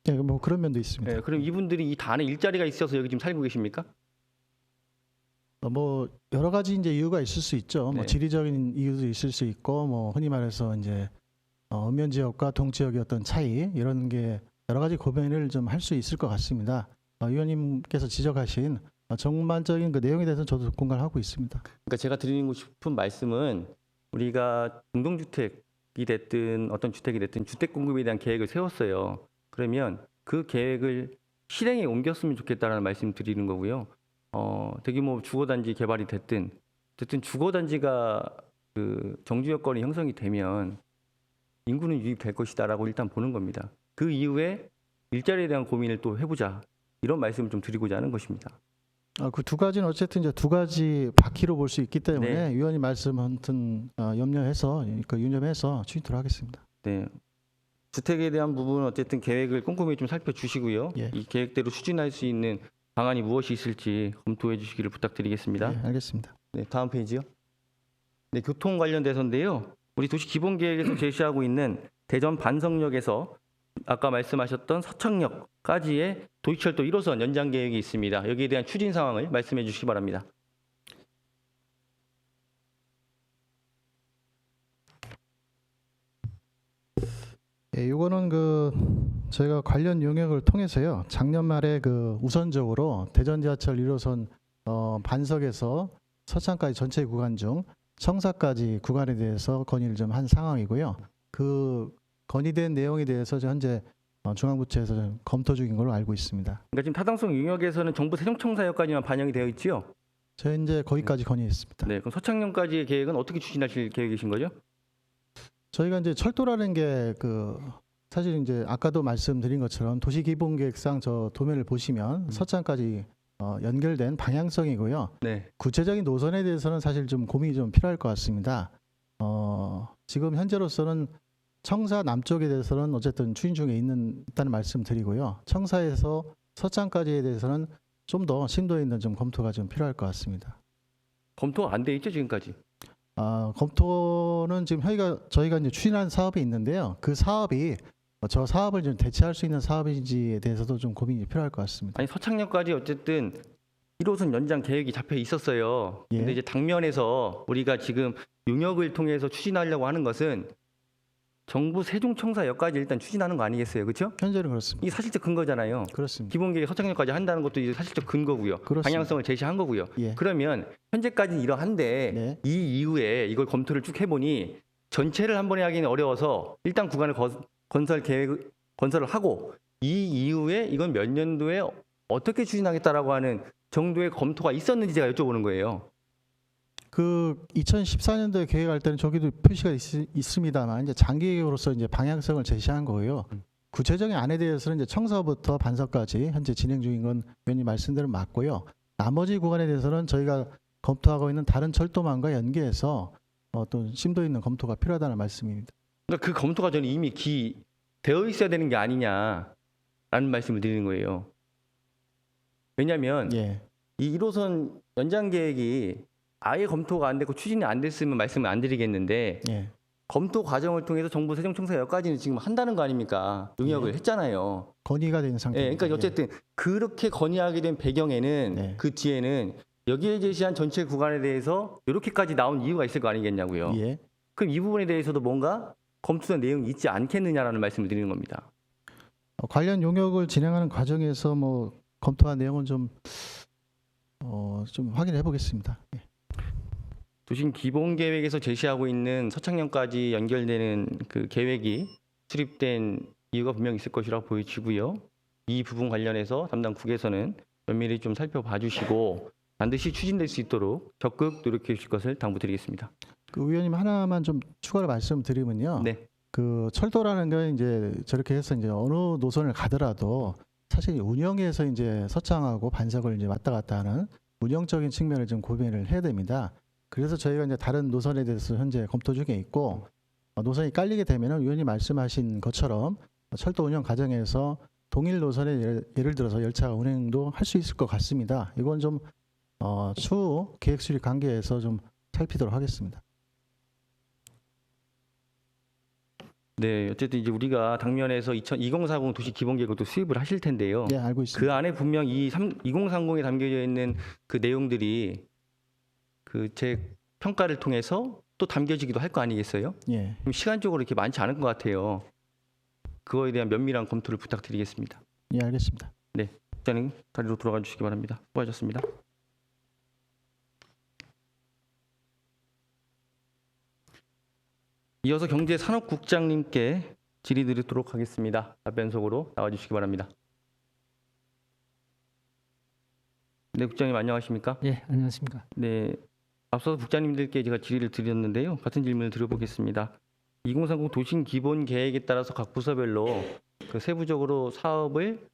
예, 뭐 그런 면도 있습니다. 네, 그럼 이분들이 이 단에 일자리가 있어서 여기 지금 살고 계십니까? 뭐 여러 가지 이제 이유가 있을 수 있죠. 뭐 네. 지리적인 이유도 있을 수 있고 뭐 흔히 말해서 이제 읍면 지역과 동 지역의 어떤 차이 이런 게 여러 가지 고민을 좀 할 수 있을 것 같습니다. 의원님께서 지적하신 전반적인 그 내용에 대해서는 저도 공감하고 있습니다. 그러니까 제가 드리고 싶은 말씀은 우리가 공동주택이 됐든 어떤 주택이 됐든 주택 공급에 대한 계획을 세웠어요. 그러면 그 계획을 실행에 옮겼으면 좋겠다라는 말씀 드리는 거고요. 대규모 주거단지 개발이 됐든 어쨌든 주거단지가 그 정주 여건이 형성이 되면 인구는 유입될 것이다라고 일단 보는 겁니다. 그 이후에 일자리에 대한 고민을 또 해보자 이런 말씀을 좀 드리고자 하는 것입니다. 그 두 가지는 어쨌든 이제 두 가지 바퀴로 볼 수 있기 때문에 네. 위원님 말씀은 염려해서 유념해서 추진토록 하겠습니다. 네. 주택에 대한 부분은 어쨌든 계획을 꼼꼼히 좀 살펴주시고요. 예. 이 계획대로 추진할 수 있는 방안이 무엇이 있을지 검토해 주시기를 부탁드리겠습니다. 예, 알겠습니다. 네, 다음 페이지요. 네, 교통 관련돼서인데요. 우리 도시 기본 계획에서 제시하고 있는 대전 반석역에서 아까 말씀하셨던 서창역까지의 도시철도 1호선 연장 계획이 있습니다. 여기에 대한 추진 상황을 말씀해 주시기 바랍니다. 예, 이거는 저희가 관련 용역을 통해서요. 작년 말에 우선적으로 대전 지하철 1호선 반석에서 서창까지 전체 구간 중 청사까지 구간에 대해서 건의를 좀 한 상황이고요. 그 건의된 내용에 대해서 현재 중앙부처에서 좀 검토 중인 걸로 알고 있습니다. 그러니까 지금 타당성 용역에서는 정부 세종청사역까지만 반영이 되어 있지요. 저희 이제 거기까지 건의했습니다. 네, 그럼 서창역까지의 계획은 어떻게 추진하실 계획이신 거죠? 저희가 이제 철도라는 게 사실 이제 아까도 말씀드린 것처럼 도시기본계획상 저 도면을 보시면 서창까지 연결된 방향성이고요. 네, 구체적인 노선에 대해서는 사실 좀 고민이 좀 필요할 것 같습니다. 지금 현재로서는 청사 남쪽에 대해서는 어쨌든 추진 중에 있다는 말씀드리고요. 청사에서 서창까지에 대해서는 좀 더 심도 있는 좀 검토가 좀 필요할 것 같습니다. 검토 안 돼 있죠 지금까지? 검토는 지금 저희가 이제 추진한 사업이 있는데요. 그 사업이 저 사업을 좀 대체할 수 있는 사업인지에 대해서도 좀 고민이 필요할 것 같습니다. 아니 서창역까지 어쨌든 1호선 연장 계획이 잡혀 있었어요. 예. 근데 이제 당면에서 우리가 지금 용역을 통해서 추진하려고 하는 것은 정부 세종청사역까지 일단 추진하는 거 아니겠어요, 그렇죠? 현재는 그렇습니다. 이 사실적 근거잖아요. 그렇습니다. 기본계획 서창역까지 한다는 것도 이제 사실적 근거고요. 그렇습니다. 방향성을 제시한 거고요. 예. 그러면 현재까지는 이러한데 네. 이 이후에 이걸 검토를 쭉 해보니 전체를 한 번에 하기는 어려워서 일단 구간을 건설을 하고 이 이후에 이건 몇 년도에 어떻게 추진하겠다라고 하는 정도의 검토가 있었는지 제가 여쭤보는 거예요. 2014년도에 계획할 때는 저기도 표시가 있습니다만 이제 장기 계획으로서 이제 방향성을 제시한 거고요. 구체적인 안에 대해서는 이제 청사부터 반석까지 현재 진행 중인 건 위원님 말씀대로 맞고요. 나머지 구간에 대해서는 저희가 검토하고 있는 다른 철도망과 연계해서 또 심도 있는 검토가 필요하다는 말씀입니다. 그러니까 그 검토가 저는 이미 되어 있어야 되는 게 아니냐라는 말씀을 드리는 거예요. 왜냐하면 예. 이 1호선 연장 계획이 아예 검토가 안 되고 추진이 안 됐으면 말씀을 안 드리겠는데 예. 검토 과정을 통해서 정부 세종청사역까지는 지금 한다는 거 아닙니까? 용역을 했잖아요. 건의가 된 예, 상태입니다. 그러니까 어쨌든 그렇게 건의하게 된 배경에는 네. 그 뒤에는 여기에 제시한 전체 구간에 대해서 이렇게까지 나온 이유가 있을 거 아니겠냐고요. 예. 그럼 이 부분에 대해서도 뭔가 검토된 내용이 있지 않겠느냐라는 말씀을 드리는 겁니다. 관련 용역을 진행하는 과정에서 검토한 내용은 좀 확인해 보겠습니다. 예. 도심 기본 계획에서 제시하고 있는 서창역까지 연결되는 그 계획이 수립된 이유가 분명히 있을 것이라고 보여지고요. 이 부분 관련해서 담당 국에서는 면밀히 좀 살펴봐 주시고 반드시 추진될 수 있도록 적극 노력해 주실 것을 당부드리겠습니다. 의원님 하나만 좀 추가로 말씀드리면요. 네. 철도라는 건 이제 저렇게 해서 이제 어느 노선을 가더라도 사실 운영에서 이제 서창하고 반석을 이제 왔다 갔다 하는 운영적인 측면을 좀 고민을 해야 됩니다. 그래서 저희가 이제 다른 노선에 대해서 현재 검토 중에 있고 노선이 깔리게 되면은 의원님 말씀하신 것처럼 철도 운영 과정에서 동일 노선에 예를 들어서 열차가 운행도 할 수 있을 것 같습니다. 이건 좀 추후 계획 수립 관계에서 좀 살피도록 하겠습니다. 네, 어쨌든 이제 우리가 당면에서 2040 도시 기본 계획을 또 수립을 하실 텐데요. 예, 알고 있습니다. 그 안에 분명 2030에 담겨져 있는 그 내용들이 제 평가를 통해서 또 담겨지기도 할 거 아니겠어요? 예. 그럼 시간적으로 이렇게 많지 않은 것 같아요. 그거에 대한 면밀한 검토를 부탁드리겠습니다. 예, 알겠습니다. 국장님 자리로 돌아가 주시기 바랍니다. 수고하셨습니다. 이어서 경제산업국장님께 질의드리도록 하겠습니다. 답변석으로 나와주시기 바랍니다. 네, 국장님 안녕하십니까? 예, 안녕하십니까. 네, 앞서 국장님들께 제가 질의를 드렸는데요. 같은 질문을 드려보겠습니다. 2030 도심 기본 계획에 따라서 각 부서별로 세부적으로 사업을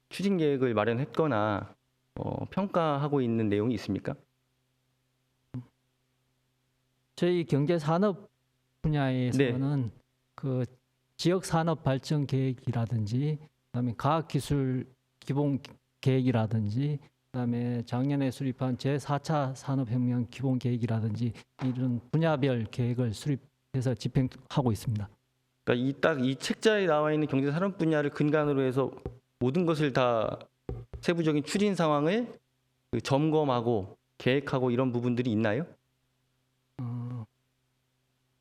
추진 계획을 마련했거나 평가하고 있는 내용이 있습니까? 저희 경제산업 분야에서는 그 지역 산업 발전 계획이라든지 그다음에 과학기술 기본 계획이라든지 그다음에 작년에 수립한 제4차 산업혁명 기본계획이라든지 이런 분야별 계획을 수립해서 집행하고 있습니다. 그러니까 이 책자에 나와 있는 경제 산업 분야를 근간으로 해서 모든 것을 다 세부적인 추진 상황을 그 점검하고 계획하고 이런 부분들이 있나요?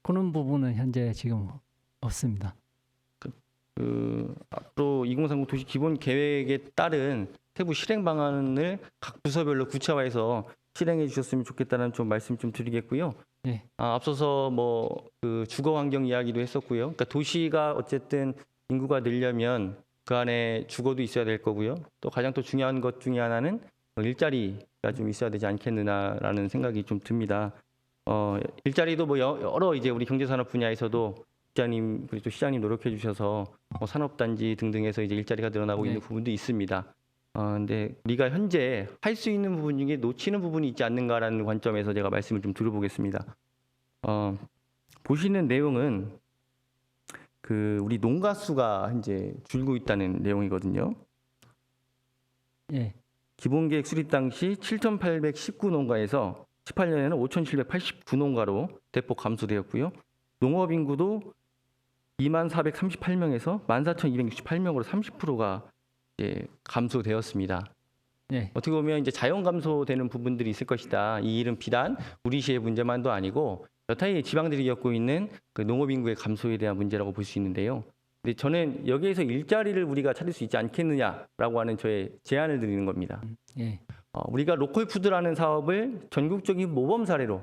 그런 부분은 현재 지금 없습니다. 앞으로 2030 도시 기본 계획에 따른 세부 실행 방안을 각 부서별로 구체화해서 실행해 주셨으면 좋겠다는 좀 말씀 좀 드리겠고요. 네. 앞서서 뭐 그 주거 환경 이야기도 했었고요. 그러니까 도시가 어쨌든 인구가 늘려면 그 안에 주거도 있어야 될 거고요. 또 가장 또 중요한 것 중에 하나는 일자리가 좀 있어야 되지 않겠느냐라는 생각이 좀 듭니다. 일자리도 뭐 여러 이제 우리 경제산업 분야에서도 시장님 그리고 또 시장님 노력해 주셔서 산업단지 등등에서 이제 일자리가 늘어나고 네. 있는 부분도 있습니다. 근데 우리가 현재 할 수 있는 부분 중에 놓치는 부분이 있지 않는가라는 관점에서 제가 말씀을 좀 드려보겠습니다. 보시는 내용은 그 우리 농가 수가 현재 줄고 있다는 내용이거든요. 예. 기본계획 수립 당시 7,819농가에서 18년에는 5,789농가로 대폭 감소되었고요. 농업 인구도 24,438명에서 14,268명으로 30%가 이제 감소되었습니다. 예. 어떻게 보면 이제 자연 감소되는 부분들이 있을 것이다. 이 일은 비단 우리 시의 문제만도 아니고 여타의 지방들이 겪고 있는 그 농업 인구의 감소에 대한 문제라고 볼 수 있는데요. 근데 저는 여기에서 일자리를 우리가 찾을 수 있지 않겠느냐라고 하는 저의 제안을 드리는 겁니다. 예. 우리가 로컬푸드라는 사업을 전국적인 모범 사례로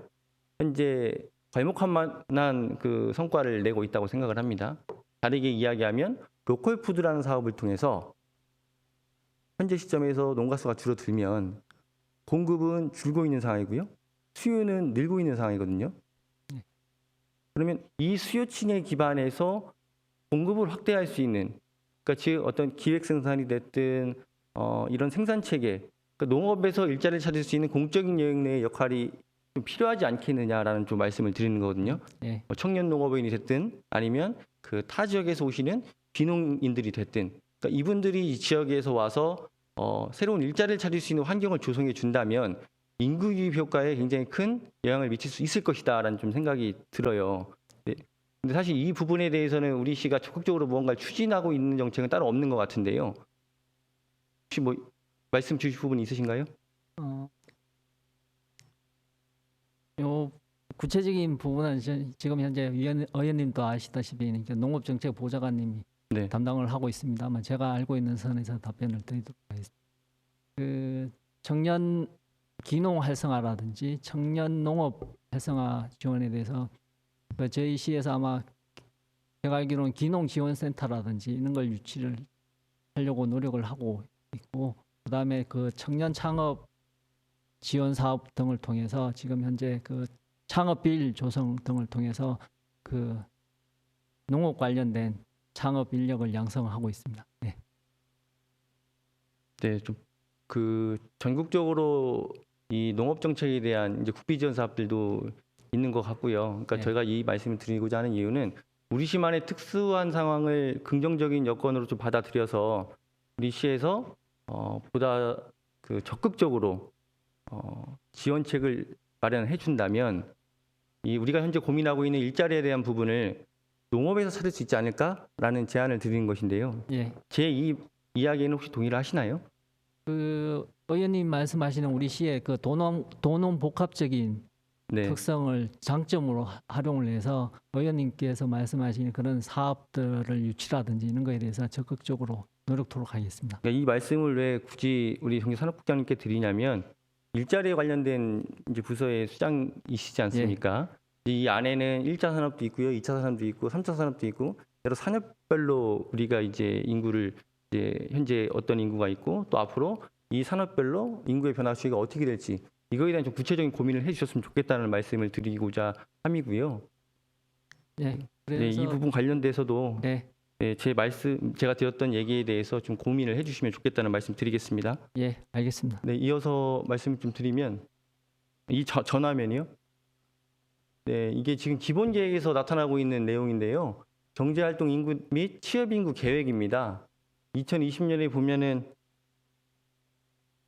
현재 괄목할 만한 그 성과를 내고 있다고 생각을 합니다. 다르게 이야기하면 로컬푸드라는 사업을 통해서 현재 시점에서 농가 수가 줄어들면 공급은 줄고 있는 상황이고요. 수요는 늘고 있는 상황이거든요. 그러면 이 수요층에 기반해서 공급을 확대할 수 있는, 그러니까 즉 어떤 기획 생산이 됐든 이런 생산 체계, 그러니까 농업에서 일자리를 찾을 수 있는 공적인 영역 내의 역할이 좀 필요하지 않겠느냐라는 좀 말씀을 드리는 거거든요. 예. 청년 농업인이 됐든 아니면 그 타 지역에서 오시는 귀농인들이 됐든, 그러니까 이분들이 이 지역에서 와서 새로운 일자리를 찾을 수 있는 환경을 조성해 준다면 인구 유입 효과에 굉장히 큰 영향을 미칠 수 있을 것이다라는 좀 생각이 들어요. 네. 근데 사실 이 부분에 대해서는 우리 시가 적극적으로 무언가를 추진하고 있는 정책은 따로 없는 것 같은데요. 혹시 뭐 말씀 주실 부분 있으신가요? 요 구체적인 부분은 지금 현재 의원님도 아시다시피 이제 농업정책보좌관님이 네. 담당을 하고 있습니다만 제가 알고 있는 선에서 답변을 드리도록 하겠습니다. 그 청년 기농 활성화라든지 청년 농업 활성화 지원에 대해서 저희 시에서 아마 제가 알기로는 기농 지원센터라든지 이런 걸 유치를 하려고 노력을 하고 있고, 그다음에 그 청년 창업 지원 사업 등을 통해서 지금 현재 그 창업빌 조성 등을 통해서 그 농업 관련된 창업 인력을 양성하고 있습니다. 네. 네, 좀 그 전국적으로 이 농업 정책에 대한 이제 국비 지원 사업들도 있는 것 같고요. 그러니까 네. 저희가 이 말씀을 드리고자 하는 이유는 우리 시만의 특수한 상황을 긍정적인 여건으로 좀 받아들여서 우리 시에서 보다 그 적극적으로 지원책을 마련해 준다면 이 우리가 현재 고민하고 있는 일자리에 대한 부분을 농업에서 찾을 수 있지 않을까라는 제안을 드리는 것인데요. 예. 제 이 이야기에는 혹시 동의를 하시나요? 그 의원님 말씀하시는 우리 시의 그 도농 복합적인 네. 특성을 장점으로 활용을 해서 의원님께서 말씀하시는 그런 사업들을 유치라든지 이런 거에 대해서 적극적으로 노력토록 하겠습니다. 그러니까 이 말씀을 왜 굳이 우리 경제산업국장님께 드리냐면 일자리에 관련된 이제 부서의 수장이시지 않습니까? 이 안에는 1차 산업도 있고요, 2차 산업도 있고, 3차 산업도 있고 여러 산업별로 우리가 이제 인구를 이제 현재 어떤 인구가 있고 또 앞으로 이 산업별로 인구의 변화 추이가 어떻게 될지 이거에 대한 좀 구체적인 고민을 해주셨으면 좋겠다는 말씀을 드리고자 함이고요. 예. 네, 그래서 이 부분 관련돼서도 네. 네, 제가 드렸던 얘기에 대해서 좀 고민을 해주시면 좋겠다는 말씀 드리겠습니다. 예, 알겠습니다. 네, 이어서 말씀 좀 드리면 이 전화면이요. 네, 이게 지금 기본 계획에서 나타나고 있는 내용인데요. 경제활동 인구 및 취업 인구 계획입니다. 2020년에 보면은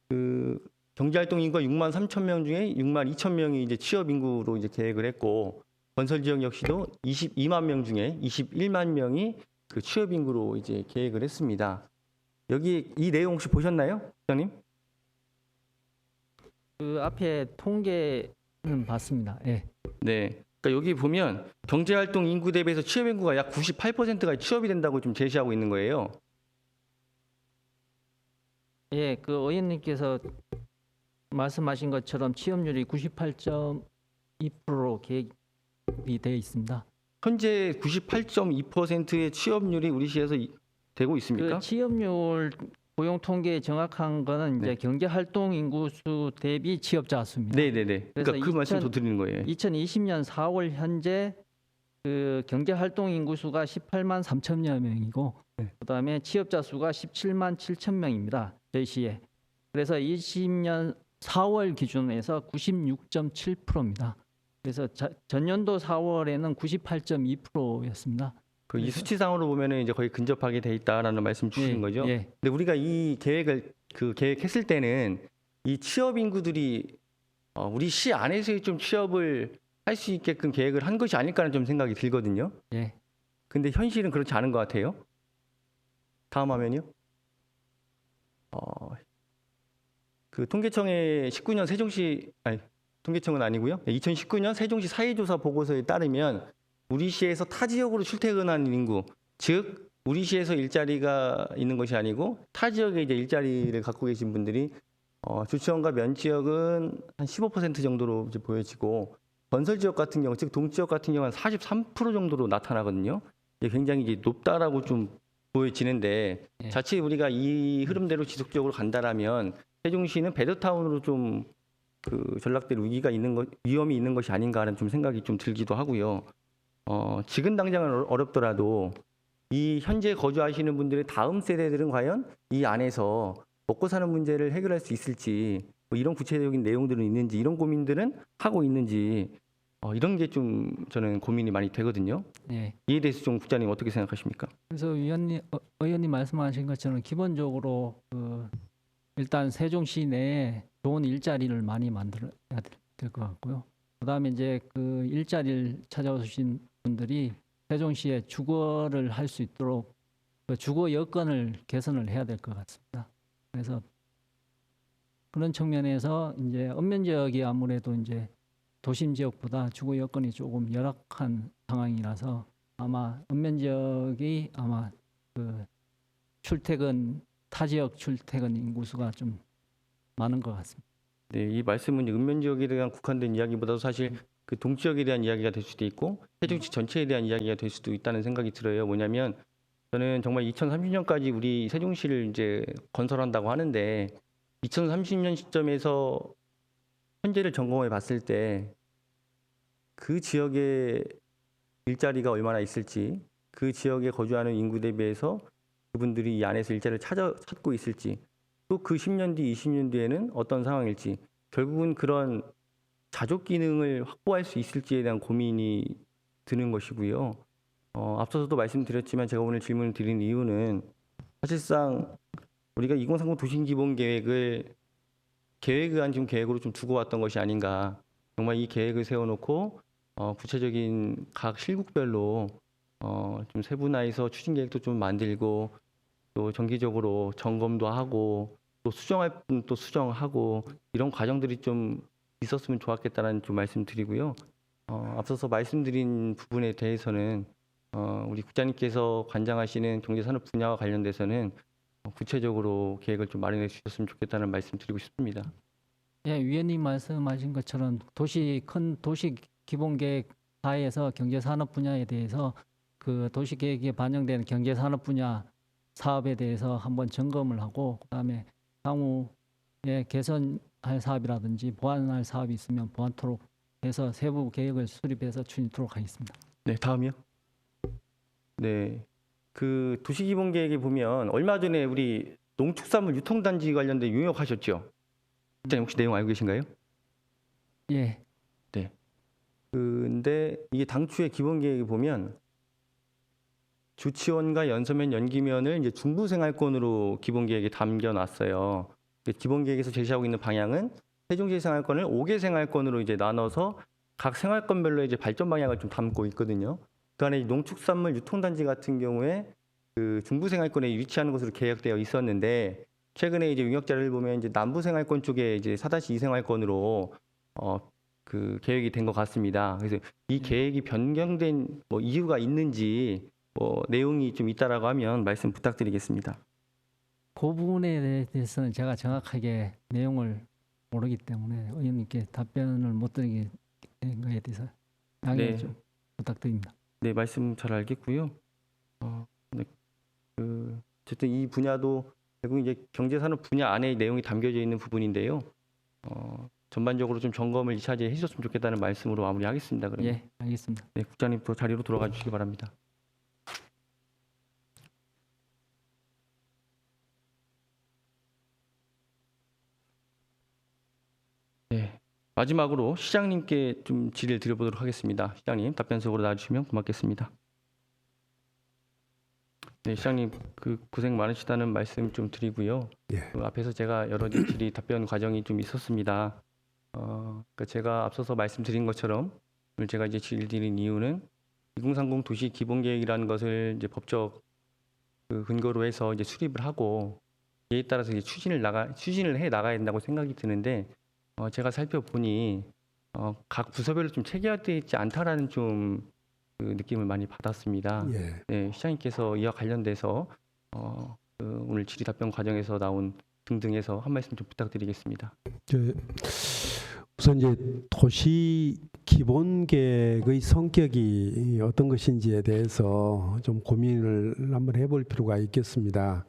그 경제활동 인구가 6만 3천 명 중에 6만 2천 명이 이제 취업 인구로 이제 계획을 했고 건설 지역 역시도 22만 명 중에 21만 명이 그 취업 인구로 이제 계획을 했습니다. 여기 이 내용 혹시 보셨나요, 부장님? 그 앞에 통계는 봤습니다. 예. 네. 그러니까 여기 보면 경제활동 인구 대비해서 취업 인구가 약 98%가 취업이 된다고 좀 제시하고 있는 거예요. 예, 그 의원님께서 말씀하신 것처럼 취업률이 98.2%로 계획이 되어 있습니다. 현재 98.2%의 취업률이 우리 시에서 되고 있습니까? 그 취업률 고용 통계 정확한 거는 이제 네. 경제 활동 인구수 대비 취업자 수입니다. 네네네. 그러니까 그래서 그 말씀 2000 더 드리는 거예요. 2020년 4월 현재 그 경제 활동 인구수가 18만 3천여 명이고 네. 그다음에 취업자 수가 17만 7천 명입니다. 저희 시에. 그래서 20년 4월 기준에서 96.7%입니다. 그래서 전년도 4월에는 98.2%였습니다. 그 이 그래서- 수치상으로 보면은 이제 거의 근접하게 돼 있다라는 말씀 주시는 거죠. 예. 근데 우리가 이 계획을 계획했을 때는 이 취업 인구들이 우리 시 안에서의 좀 취업을 할 수 있게끔 계획을 한 것이 아닐까라는 좀 생각이 들거든요. 예. 근데 현실은 그렇지 않은 것 같아요. 다음 화면이요. 그 통계청의 19년 세종시 아니 통계청은 아니고요. 2019년 세종시 사회조사 보고서에 따르면 우리 시에서 타 지역으로 출퇴근하는 인구, 즉 우리 시에서 일자리가 있는 것이 아니고 타 지역에 이제 일자리를 갖고 계신 분들이 주치원과 면 지역은 한 15% 정도로 이제 보여지고 건설 지역 같은 경우, 즉 동지역 같은 경우는 43% 정도로 나타나거든요. 이게 굉장히 이제 높다라고 좀 보여지는데 예. 자칫 우리가 이 흐름대로 지속적으로 간다라면 세종시는 배드타운으로 좀 그 전락될 위험이 있는 것이 아닌가 하는 좀 생각이 좀 들기도 하고요. 지금 당장은 어렵더라도 이 현재 거주하시는 분들의 다음 세대들은 과연 이 안에서 먹고 사는 문제를 해결할 수 있을지 뭐 이런 구체적인 내용들은 있는지 이런 고민들은 하고 있는지 이런 게 좀 저는 고민이 많이 되거든요. 예. 이에 대해서 좀 국장님 어떻게 생각하십니까? 그래서 의원님 말씀하신 것처럼 기본적으로 일단 세종시 내에 좋은 일자리를 많이 만들어야 될 것 같고요. 그다음에 이제 그 일자리를 찾아오신 분들이 세종시에 주거를 할 수 있도록 그 주거 여건을 개선을 해야 될 것 같습니다. 그래서 그런 측면에서 이제 읍면 지역이 아무래도 이제 도심 지역보다 주거 여건이 조금 열악한 상황이라서 아마 읍면 지역이 아마 그 타 지역 출퇴근 인구수가 좀 많은 것 같습니다. 네, 이 말씀은 읍면 지역에 대한 국한된 이야기보다도 사실 그 동지역에 대한 이야기가 될 수도 있고 세종시 전체에 대한 이야기가 될 수도 있다는 생각이 들어요. 뭐냐면 저는 정말 2030년까지 우리 세종시를 이제 건설한다고 하는데 2030년 시점에서 현재를 점검해 봤을 때 그 지역에 일자리가 얼마나 있을지, 그 지역에 거주하는 인구 대비해서 그분들이 이 안에서 일자리를 찾고 있을지, 또 그 10년 뒤, 20년 뒤에는 어떤 상황일지, 결국은 그런 자족 기능을 확보할 수 있을지에 대한 고민이 드는 것이고요. 앞서서도 말씀드렸지만 제가 오늘 질문을 드린 이유는 사실상 우리가 2030 도시기본계획을 계획안 지금 계획으로 좀 두고 왔던 것이 아닌가. 정말 이 계획을 세워놓고 구체적인 각 실국별로 좀 세분화해서 추진 계획도 좀 만들고 또 정기적으로 점검도 하고 또 수정할 분 또 수정하고 이런 과정들이 좀 있었으면 좋았겠다는 좀 말씀드리고요. 앞서서 말씀드린 부분에 대해서는 우리 국장님께서 관장하시는 경제산업 분야와 관련돼서는 구체적으로 계획을 좀 마련해 주셨으면 좋겠다는 말씀 드리고 싶습니다. 예, 위원님 말씀하신 것처럼 큰 도시 기본계획 하에서 경제산업 분야에 대해서 그 도시계획에 반영된 경제산업 분야 사업에 대해서 한번 점검을 하고 그다음에 향후에 개선할 사업이라든지 보완할 사업이 있으면 보완토록 해서 세부 계획을 수립해서 추진토록 하겠습니다. 네, 다음이요. 네, 그 도시기본계획에 보면 얼마 전에 우리 농축산물 유통단지 관련된 용역하셨죠? 국장님 혹시 내용 알고 계신가요? 예, 근데 이게 당초에 기본계획에 보면 주치원과 연서면, 연기면을 이제 중부생활권으로 기본계획에 담겨놨어요. 기본계획에서 제시하고 있는 방향은 세종시 생활권을 5개 생활권으로 이제 나눠서 각 생활권별로 이제 발전 방향을 좀 담고 있거든요. 그 안에 농축산물 유통단지 같은 경우에 그 중부 생활권에 위치하는 것으로 계획되어 있었는데 최근에 이제 용역자를 보면 이제 남부 생활권 쪽에 이제 4-2 생활권으로 그 계획이 된 것 같습니다. 그래서 이 계획이 변경된 뭐 이유가 있는지 뭐 내용이 좀 있다라고 하면 말씀 부탁드리겠습니다. 그 부분에 대해서는 제가 정확하게 내용을 모르기 때문에 의원님께 답변을 못 드리게 된 거에 대해서 양해 네. 좀 부탁드립니다. 네, 말씀 잘 알겠고요. 네, 어쨌든 이 분야도 결국 이제 경제산업 분야 안에 내용이 담겨져 있는 부분인데요. 전반적으로 좀 점검을 2차제에 해주셨으면 좋겠다는 말씀으로 마무리하겠습니다. 그러면 예, 알겠습니다. 네, 국장님 또 자리로 돌아가 주시기 바랍니다. 네, 마지막으로 시장님께 좀 질의를 드려보도록 하겠습니다. 시장님 답변석으로 나와주시면 고맙겠습니다. 네, 시장님 그 고생 많으시다는 말씀 좀 드리고요. 예. 그 앞에서 제가 여러 질의 답변 과정이 좀 있었습니다. 그러니까 제가 앞서서 말씀드린 것처럼 오늘 제가 이제 질의 드린 이유는 2030 도시 기본계획이라는 것을 이제 법적 그 근거로 해서 이제 수립을 하고 이에 따라서 이제 추진을 해 나가야 된다고 생각이 드는데 제가 살펴보니 각 부서별로 좀 체계화되어 있지 않다라는 좀 그 느낌을 많이 받았습니다. 예. 네, 시장님께서 이와 관련돼서 오늘 질의 답변 과정에서 나온 등등해서 한 말씀 좀 부탁드리겠습니다. 우선 이제 도시 기본계획의 성격이 어떤 것인지에 대해서 좀 고민을 한번 해볼 필요가 있겠습니다.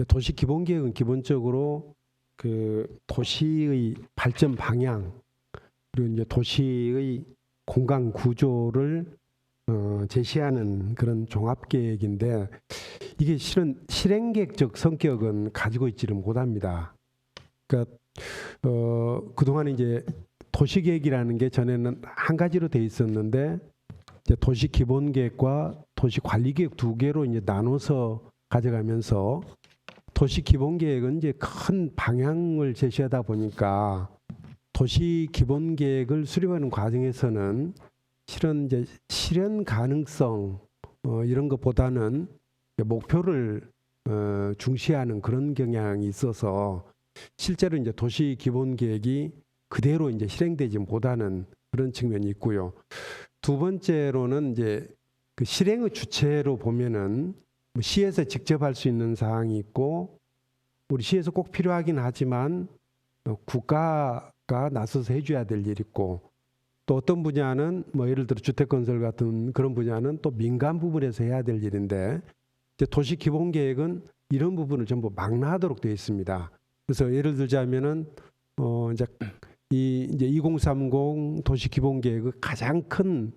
도시 기본계획은 기본적으로 그 도시의 발전 방향 그리고 이제 도시의 공간 구조를 제시하는 그런 종합계획인데 이게 실은 실행계획적 성격은 가지고 있지를 못합니다. 그러니까 그동안 이제 도시계획이라는 게 전에는 한 가지로 돼 있었는데 이제 도시기본계획과 도시관리계획 두 개로 이제 나눠서 가져가면서 도시기본계획은 이제 큰 방향을 제시하다 보니까 도시기본계획을 수립하는 과정에서는 실은 이제 실현 가능성 이런 것보다는 목표를 중시하는 그런 경향이 있어서 실제로 이제 도시 기본 계획이 그대로 이제 실행되지 못하는 그런 측면이 있고요. 두 번째로는 이제 그 실행의 주체로 보면은 뭐 시에서 직접 할 수 있는 사항이 있고 우리 시에서 꼭 필요하긴 하지만 국가가 나서서 해줘야 될 일이 있고 또 어떤 분야는 뭐 예를 들어 주택건설 같은 그런 분야는 또 민간 부분에서 해야 될 일인데 이제 도시 기본 계획은 이런 부분을 전부 망라하도록 되어 있습니다. 그래서 예를 들자면은 이제 2030 도시 기본 계획의 가장 큰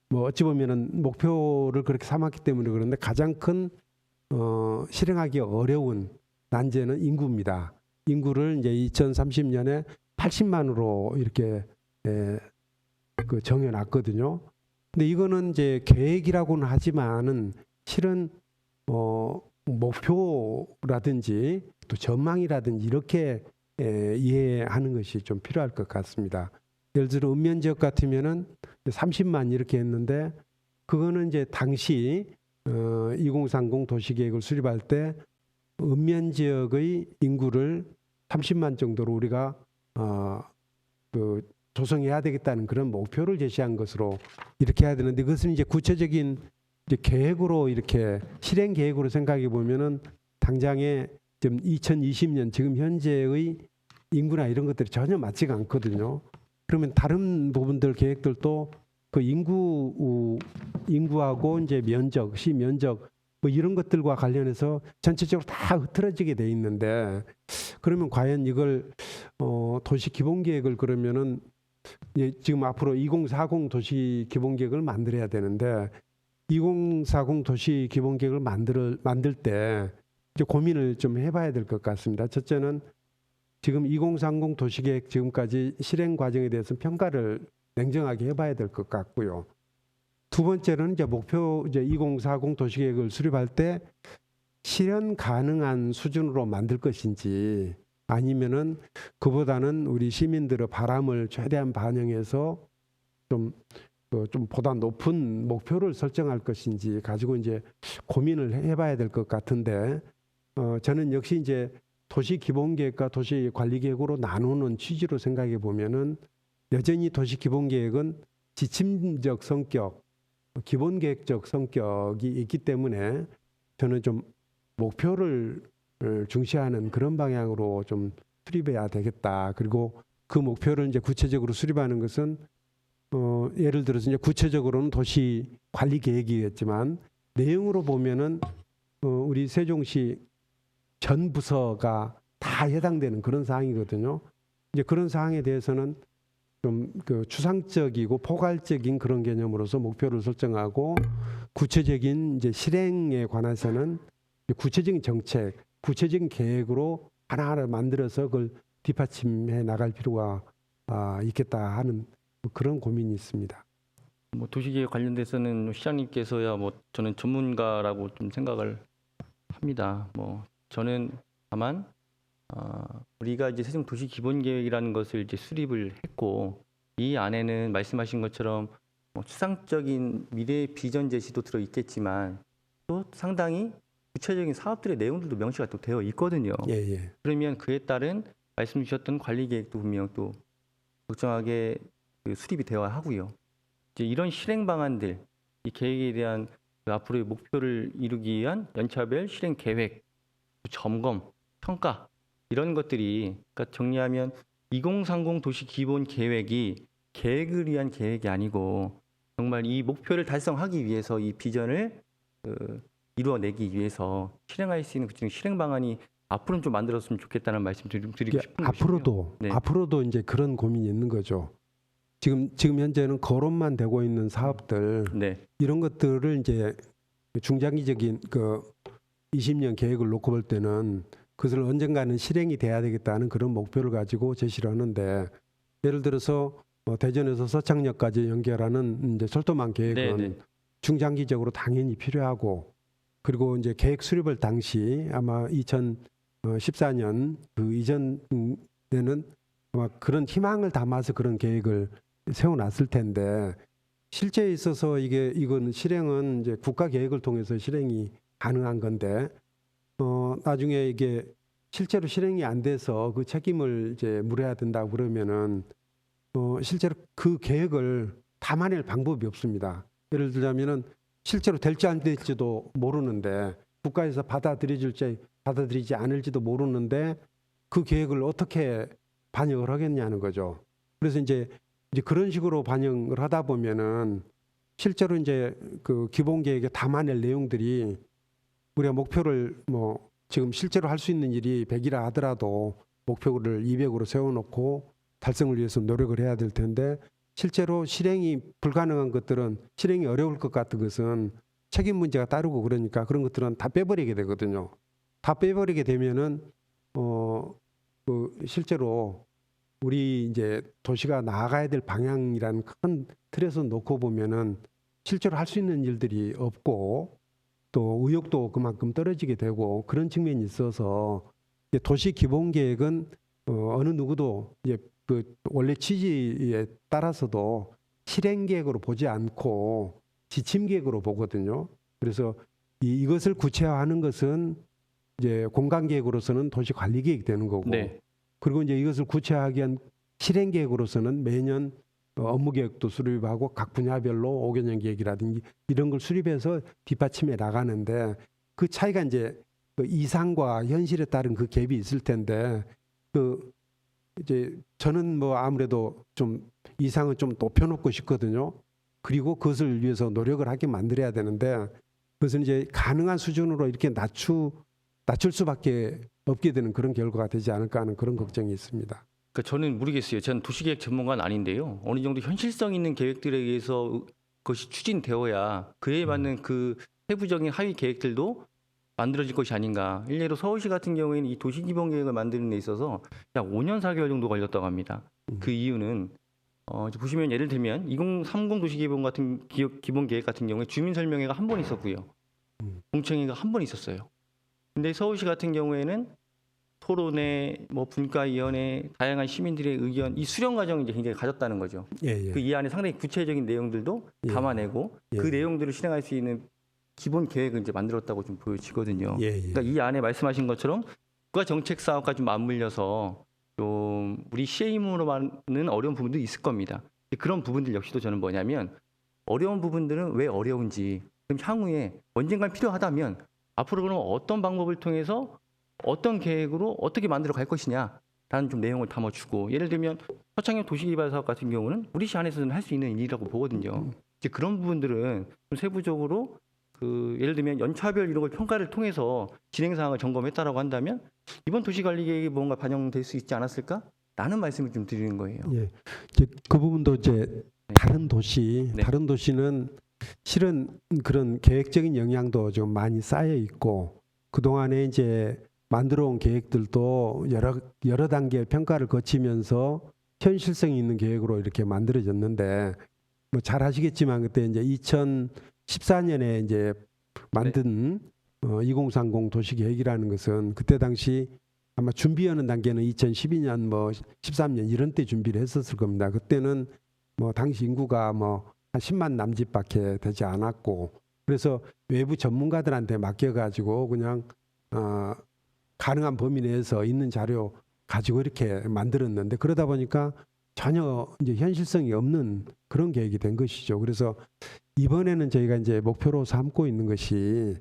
뭐 어찌 보면은 목표를 그렇게 삼았기 때문에 그런데 가장 큰 실행하기 어려운 난제는 인구입니다. 인구를 이제 2030년에 80만으로 이렇게 그 정해놨거든요. 근데 이거는 이제 계획이라고는 하지만은 실은 목표라든지 또 전망이라든지 이렇게 이해하는 것이 좀 필요할 것 같습니다. 예를 들어 읍면 지역 같으면은 30만 이렇게 했는데 그거는 이제 당시 2030 도시계획을 수립할 때 읍면 지역의 인구를 30만 정도로 우리가 그 조성해야 되겠다는 그런 목표를 제시한 것으로 이렇게 해야 되는데 그것은 이제 구체적인 이제 계획으로 이렇게 실행 계획으로 생각해 보면은 당장에 지금 2020년 지금 현재의 인구나 이런 것들이 전혀 맞지가 않거든요. 그러면 다른 부분들 계획들도 그 인구하고 이제 면적, 시 면적 뭐 이런 것들과 관련해서 전체적으로 다 흐트러지게 돼 있는데 그러면 과연 이걸 도시 기본 계획을 그러면은 지금 앞으로 2040 도시 기본 계획을 만들어야 되는데 2040 도시 기본 계획을 만들 때 이제 고민을 좀 해봐야 될 것 같습니다. 첫째는 지금 2030 도시계획 지금까지 실행 과정에 대해서 평가를 냉정하게 해봐야 될 것 같고요. 두 번째는 이제 목표 이제 2040 도시계획을 수립할 때 실현 가능한 수준으로 만들 것인지 아니면은 그보다는 우리 시민들의 바람을 최대한 반영해서 좀 보다 높은 목표를 설정할 것인지 가지고 이제 고민을 해봐야 될 것 같은데 저는 역시 이제 도시 기본계획과 도시 관리계획으로 나누는 취지로 생각해 보면은 여전히 도시 기본계획은 지침적 성격, 기본계획적 성격이 있기 때문에 저는 좀 목표를 중시하는 그런 방향으로 좀 수립해야 되겠다. 그리고 그 목표를 이제 구체적으로 수립하는 것은 예를 들어서 이제 구체적으로는 도시 관리 계획이겠지만 내용으로 보면은 우리 세종시 전 부서가 다 해당되는 그런 사항이거든요. 이제 그런 사항에 대해서는 좀 그 추상적이고 포괄적인 그런 개념으로서 목표를 설정하고 구체적인 이제 실행에 관해서는 구체적인 정책, 구체적인 계획으로 하나하나 만들어서 그걸 뒷받침해 나갈 필요가 있겠다 하는 그런 고민이 있습니다. 뭐 도시계획 관련돼서는 시장님께서야 뭐 저는 전문가라고 좀 생각을 합니다. 뭐 저는 다만 우리가 이제 세종 도시 기본 계획이라는 것을 이제 수립을 했고 이 안에는 말씀하신 것처럼 뭐 추상적인 미래 비전 제시도 들어 있겠지만 또 상당히 구체적인 사업들의 내용들도 명시가 또 되어 있거든요. 예. 그러면 그에 따른 말씀 주셨던 관리 계획도 분명 또 적정하게 그 수립이 되어야 하고요. 이제 이런 실행 방안들, 이 계획에 대한 그 앞으로의 목표를 이루기 위한 연차별 실행 계획, 점검, 평가 이런 것들이 그러니까 정리하면 2030 도시 기본 계획이 계획을 위한 계획이 아니고 정말 이 목표를 달성하기 위해서 이 비전을 이루어내기 위해서 실행할 수 있는 그 실행 방안이 앞으로는 좀 만들었으면 좋겠다는 말씀 드리고 싶은 앞으로도 네. 앞으로도 이제 그런 고민이 있는 거죠. 지금 현재는 거론만 되고 있는 사업들 네, 이런 것들을 이제 중장기적인 그 20년 계획을 놓고 볼 때는 그것을 언젠가는 실행이 돼야 되겠다는 그런 목표를 가지고 제시를 하는데 예를 들어서 대전에서 서창역까지 연결하는 이제 철도망 계획은 네. 중장기적으로 당연히 필요하고 그리고 이제 계획 수립을 당시 아마 2014년 그 이전에는 아마 그런 희망을 담아서 그런 계획을 세워놨을 텐데 실제에 있어서 이건 실행은 이제 국가 계획을 통해서 실행이 가능한 건데 나중에 이게 실제로 실행이 안 돼서 그 책임을 이제 물어야 된다고 그러면은 실제로 그 계획을 담아낼 방법이 없습니다. 예를 들자면은 실제로 될지 안 될지도 모르는데 국가에서 받아들이지 않을지도 모르는데 그 계획을 어떻게 반영을 하겠냐는 거죠. 그래서 이제 그런 식으로 반영을 하다 보면은 실제로 이제 그 기본 계획에 담아낼 내용들이 우리가 목표를 뭐 지금 실제로 할 수 있는 일이 100이라 하더라도 목표를 200으로 세워놓고 달성을 위해서 노력을 해야 될 텐데 실제로 실행이 불가능한 것들은 실행이 어려울 것 같은 것은 책임 문제가 따르고 그러니까 그런 것들은 다 빼버리게 되거든요. 다 빼버리게 되면은 그 실제로 우리 이제 도시가 나아가야 될 방향이라는 큰 틀에서 놓고 보면은 실제로 할 수 있는 일들이 없고 또 의욕도 그만큼 떨어지게 되고 그런 측면이 있어서 도시 기본 계획은 어느 누구도 이제 그 원래 취지에 따라서도 실행 계획으로 보지 않고 지침 계획으로 보거든요. 그래서 이것을 구체화하는 것은 이제 공간 계획으로서는 도시 관리 계획이 되는 거고 네. 그리고 이제 이것을 구체화하기 위한 실행 계획으로서는 매년 업무 계획도 수립하고 각 분야별로 5개년 계획이라든지 이런 걸 수립해서 뒷받침해 나가는데 그 차이가 이제 그 이상과 현실에 따른 그 갭이 있을 텐데 그 이제 저는 뭐 아무래도 좀 이상은 좀 높여놓고 싶거든요. 그리고 그것을 위해서 노력을 하게 만들어야 되는데 그것은 이제 가능한 수준으로 이렇게 낮출 수밖에 없게 되는 그런 결과가 되지 않을까 하는 그런 걱정이 있습니다. 그러니까 저는 모르겠어요. 저는 도시계획 전문가는 아닌데요. 어느 정도 현실성 있는 계획들에 의해서 그것이 추진되어야 그에 맞는 그 세부적인 하위 계획들도 만들어질 것이 아닌가. 일례로 서울시 같은 경우에는 이 도시기본계획을 만드는 데 있어서 약 5년 4개월 정도 걸렸다고 합니다. 그 이유는 이제 보시면 예를 들면 2030 도시기본계획 같은 경우에 주민설명회가 한 번 있었고요. 공청회가 한 번 있었어요. 근데 서울시 같은 경우에는 토론회, 뭐 분과위원회, 다양한 시민들의 의견, 이 수렴 과정이 이제 굉장히 가졌다는 거죠. 예, 예. 그 이 안에 상당히 구체적인 내용들도 예. 담아내고 예. 그 내용들을 실행할 수 있는 기본 계획을 이제 만들었다고 좀 보여지거든요. 예, 예. 그러니까 이 안에 말씀하신 것처럼 국가 정책 사업과 좀 맞물려서 좀 우리 시행임으로만은 어려운 부분도 있을 겁니다. 그런 부분들 역시도 저는 뭐냐면 어려운 부분들은 왜 어려운지, 그럼 향후에 언젠간 필요하다면 앞으로 그럼 어떤 방법을 통해서 어떤 계획으로 어떻게 만들어 갈 것이냐라는 좀 내용을 담아주고, 예를 들면 서창현 도시개발 사업 같은 경우는 우리 시 안에서는 할 수 있는 일이라고 보거든요. 이제 그런 부분들은 좀 세부적으로 그 예를 들면 연차별 이런 걸 평가를 통해서 진행 사항을 점검했다라고 한다면 이번 도시관리계획에 뭔가 반영될 수 있지 않았을까?라는 말씀을 좀 드리는 거예요. 예. 이제 그 부분도 이제 다른 도시, 네. 다른 도시는 실은 그런 계획적인 영향도 좀 많이 쌓여 있고 그 동안에 이제 만들어온 계획들도 여러 단계의 평가를 거치면서 현실성이 있는 계획으로 이렇게 만들어졌는데 뭐 잘 아시겠지만 그때 이제 2014년에 이제 만든 2030 도시계획이라는 것은 그때 당시 아마 준비하는 단계는 2012년 뭐 13년 이런 때 준비를 했었을 겁니다. 그때는 뭐 당시 인구가 뭐 한 10만 남짓밖에 되지 않았고 그래서 외부 전문가들한테 맡겨가지고 그냥 가능한 범위 내에서 있는 자료 가지고 이렇게 만들었는데 그러다 보니까 전혀 이제 현실성이 없는 그런 계획이 된 것이죠. 그래서 이번에는 저희가 이제 목표로 삼고 있는 것이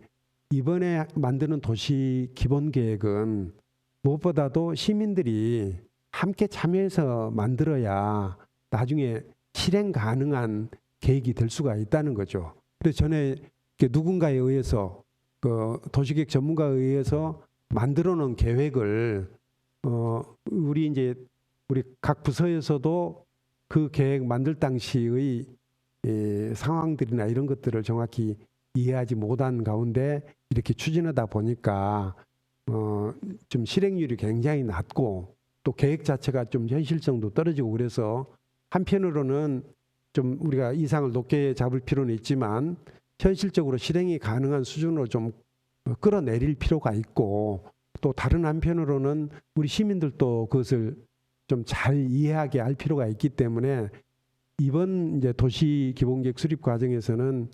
이번에 만드는 도시 기본 계획은 무엇보다도 시민들이 함께 참여해서 만들어야 나중에 실행 가능한 계획이 될 수가 있다는 거죠. 그래서 전에 누군가에 의해서 그 도시계획 전문가에 의해서 만들어 놓은 계획을 우리 각 부서에서도 그 계획 만들 당시의 상황들이나 이런 것들을 정확히 이해하지 못한 가운데 이렇게 추진하다 보니까 좀 실행률이 굉장히 낮고 또 계획 자체가 좀 현실성도 떨어지고 그래서 한편으로는 좀 우리가 이상을 높게 잡을 필요는 있지만 현실적으로 실행이 가능한 수준으로 좀 끌어내릴 필요가 있고 또 다른 한편으로는 우리 시민들도 그것을 좀 잘 이해하게 할 필요가 있기 때문에 이번 이제 도시 기본계획 수립 과정에서는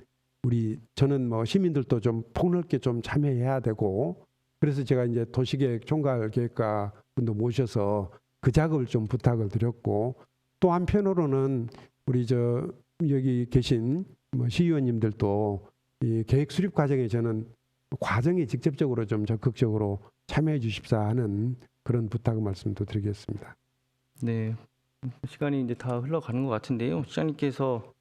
저는 뭐 시민들도 좀 폭넓게 좀 참여해야 되고 그래서 제가 이제 도시계획 총괄 계획가 분도 모셔서 그 작업을 좀 부탁을 드렸고 또 한편으로는 우리 여기 계신 뭐 시의원님들도 이 계획 수립 과정에 저는 과정에 직접적으로 좀 적극적으로 참여해 주십사 하는 그런 부탁 말씀도 드리겠습니다. 네, 시간이 이제 다 흘러가는 것 같은데요. 시장님께서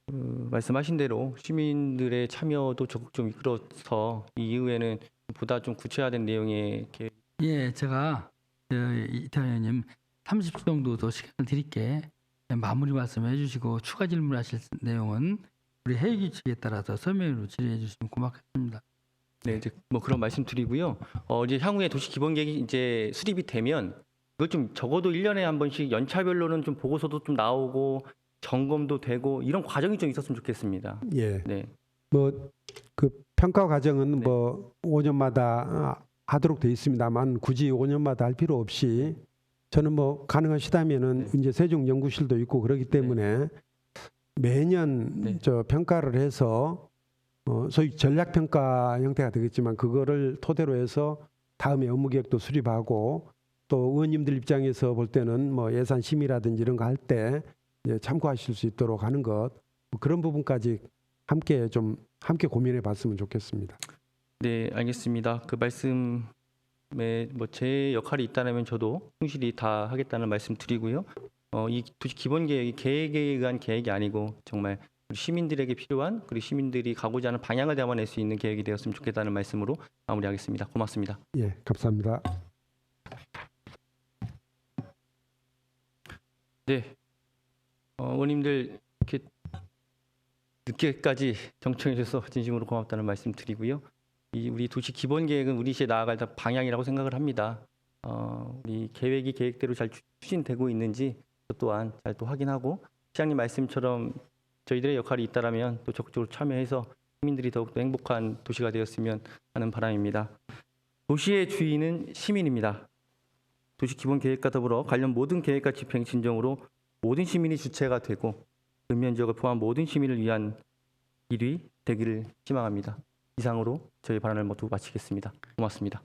말씀하신 대로 시민들의 참여도 적극 좀 이끌어서 이 이후에는 보다 좀 구체화된 내용의 계획. 예, 제가 이태원 의원님 30초 정도 더 시간을 드릴게 마무리 말씀해 주시고 추가 질문하실 내용은 우리 회의 규칙에 따라서 서면으로 질의해 주시면 고맙겠습니다. 네, 이제 뭐 그런 말씀드리고요. 이제 향후에 도시 기본 계획이 이제 수립이 되면 이걸 좀 적어도 1년에 한 번씩 연차별로는 좀 보고서도 좀 나오고 점검도 되고 이런 과정이 좀 있었으면 좋겠습니다. 예. 네. 뭐 그 평가 과정은 네. 뭐 5년마다 하도록 돼 있습니다만 굳이 5년마다 할 필요 없이 저는 뭐 가능하시다면은 네. 이제 세종 연구실도 있고 그렇기 때문에 매년 네. 저 평가를 해서 소위 전략 평가 형태가 되겠지만 그거를 토대로 해서 다음에 업무 계획도 수립하고 또 의원님들 입장에서 볼 때는 뭐 예산 심의라든지 이런 거 할 때 참고하실 수 있도록 하는 것 뭐 그런 부분까지 함께 고민해 봤으면 좋겠습니다. 네, 알겠습니다. 그 말씀에 뭐 제 역할이 있다면 저도 충실히 다 하겠다는 말씀 드리고요. 이 도시 기본 계획이 계획에 의한 계획이 아니고 정말 우리 시민들에게 필요한 그리고 시민들이 가고자 하는 방향을 담아낼 수 있는 계획이 되었으면 좋겠다는 말씀으로 마무리하겠습니다. 고맙습니다. 예, 감사합니다. 네, 의원님들 이렇게 늦게까지 정청해 주셔서 진심으로 고맙다는 말씀 드리고요. 우리 도시 기본 계획은 우리 시에 나아갈 방향이라고 생각을 합니다. 우리 계획이 계획대로 잘 추진되고 있는지 또한 잘 또 확인하고 시장님 말씀처럼 저희들의 역할이 있다라면 또 적극적으로 참여해서 시민들이 더욱더 행복한 도시가 되었으면 하는 바람입니다. 도시의 주인은 시민입니다. 도시기본계획과 더불어 관련 모든 계획과 집행 진정으로 모든 시민이 주체가 되고 읍면 지역을 포함한 모든 시민을 위한 일이 되기를 희망합니다. 이상으로 저희 발언을 모두 마치겠습니다. 고맙습니다.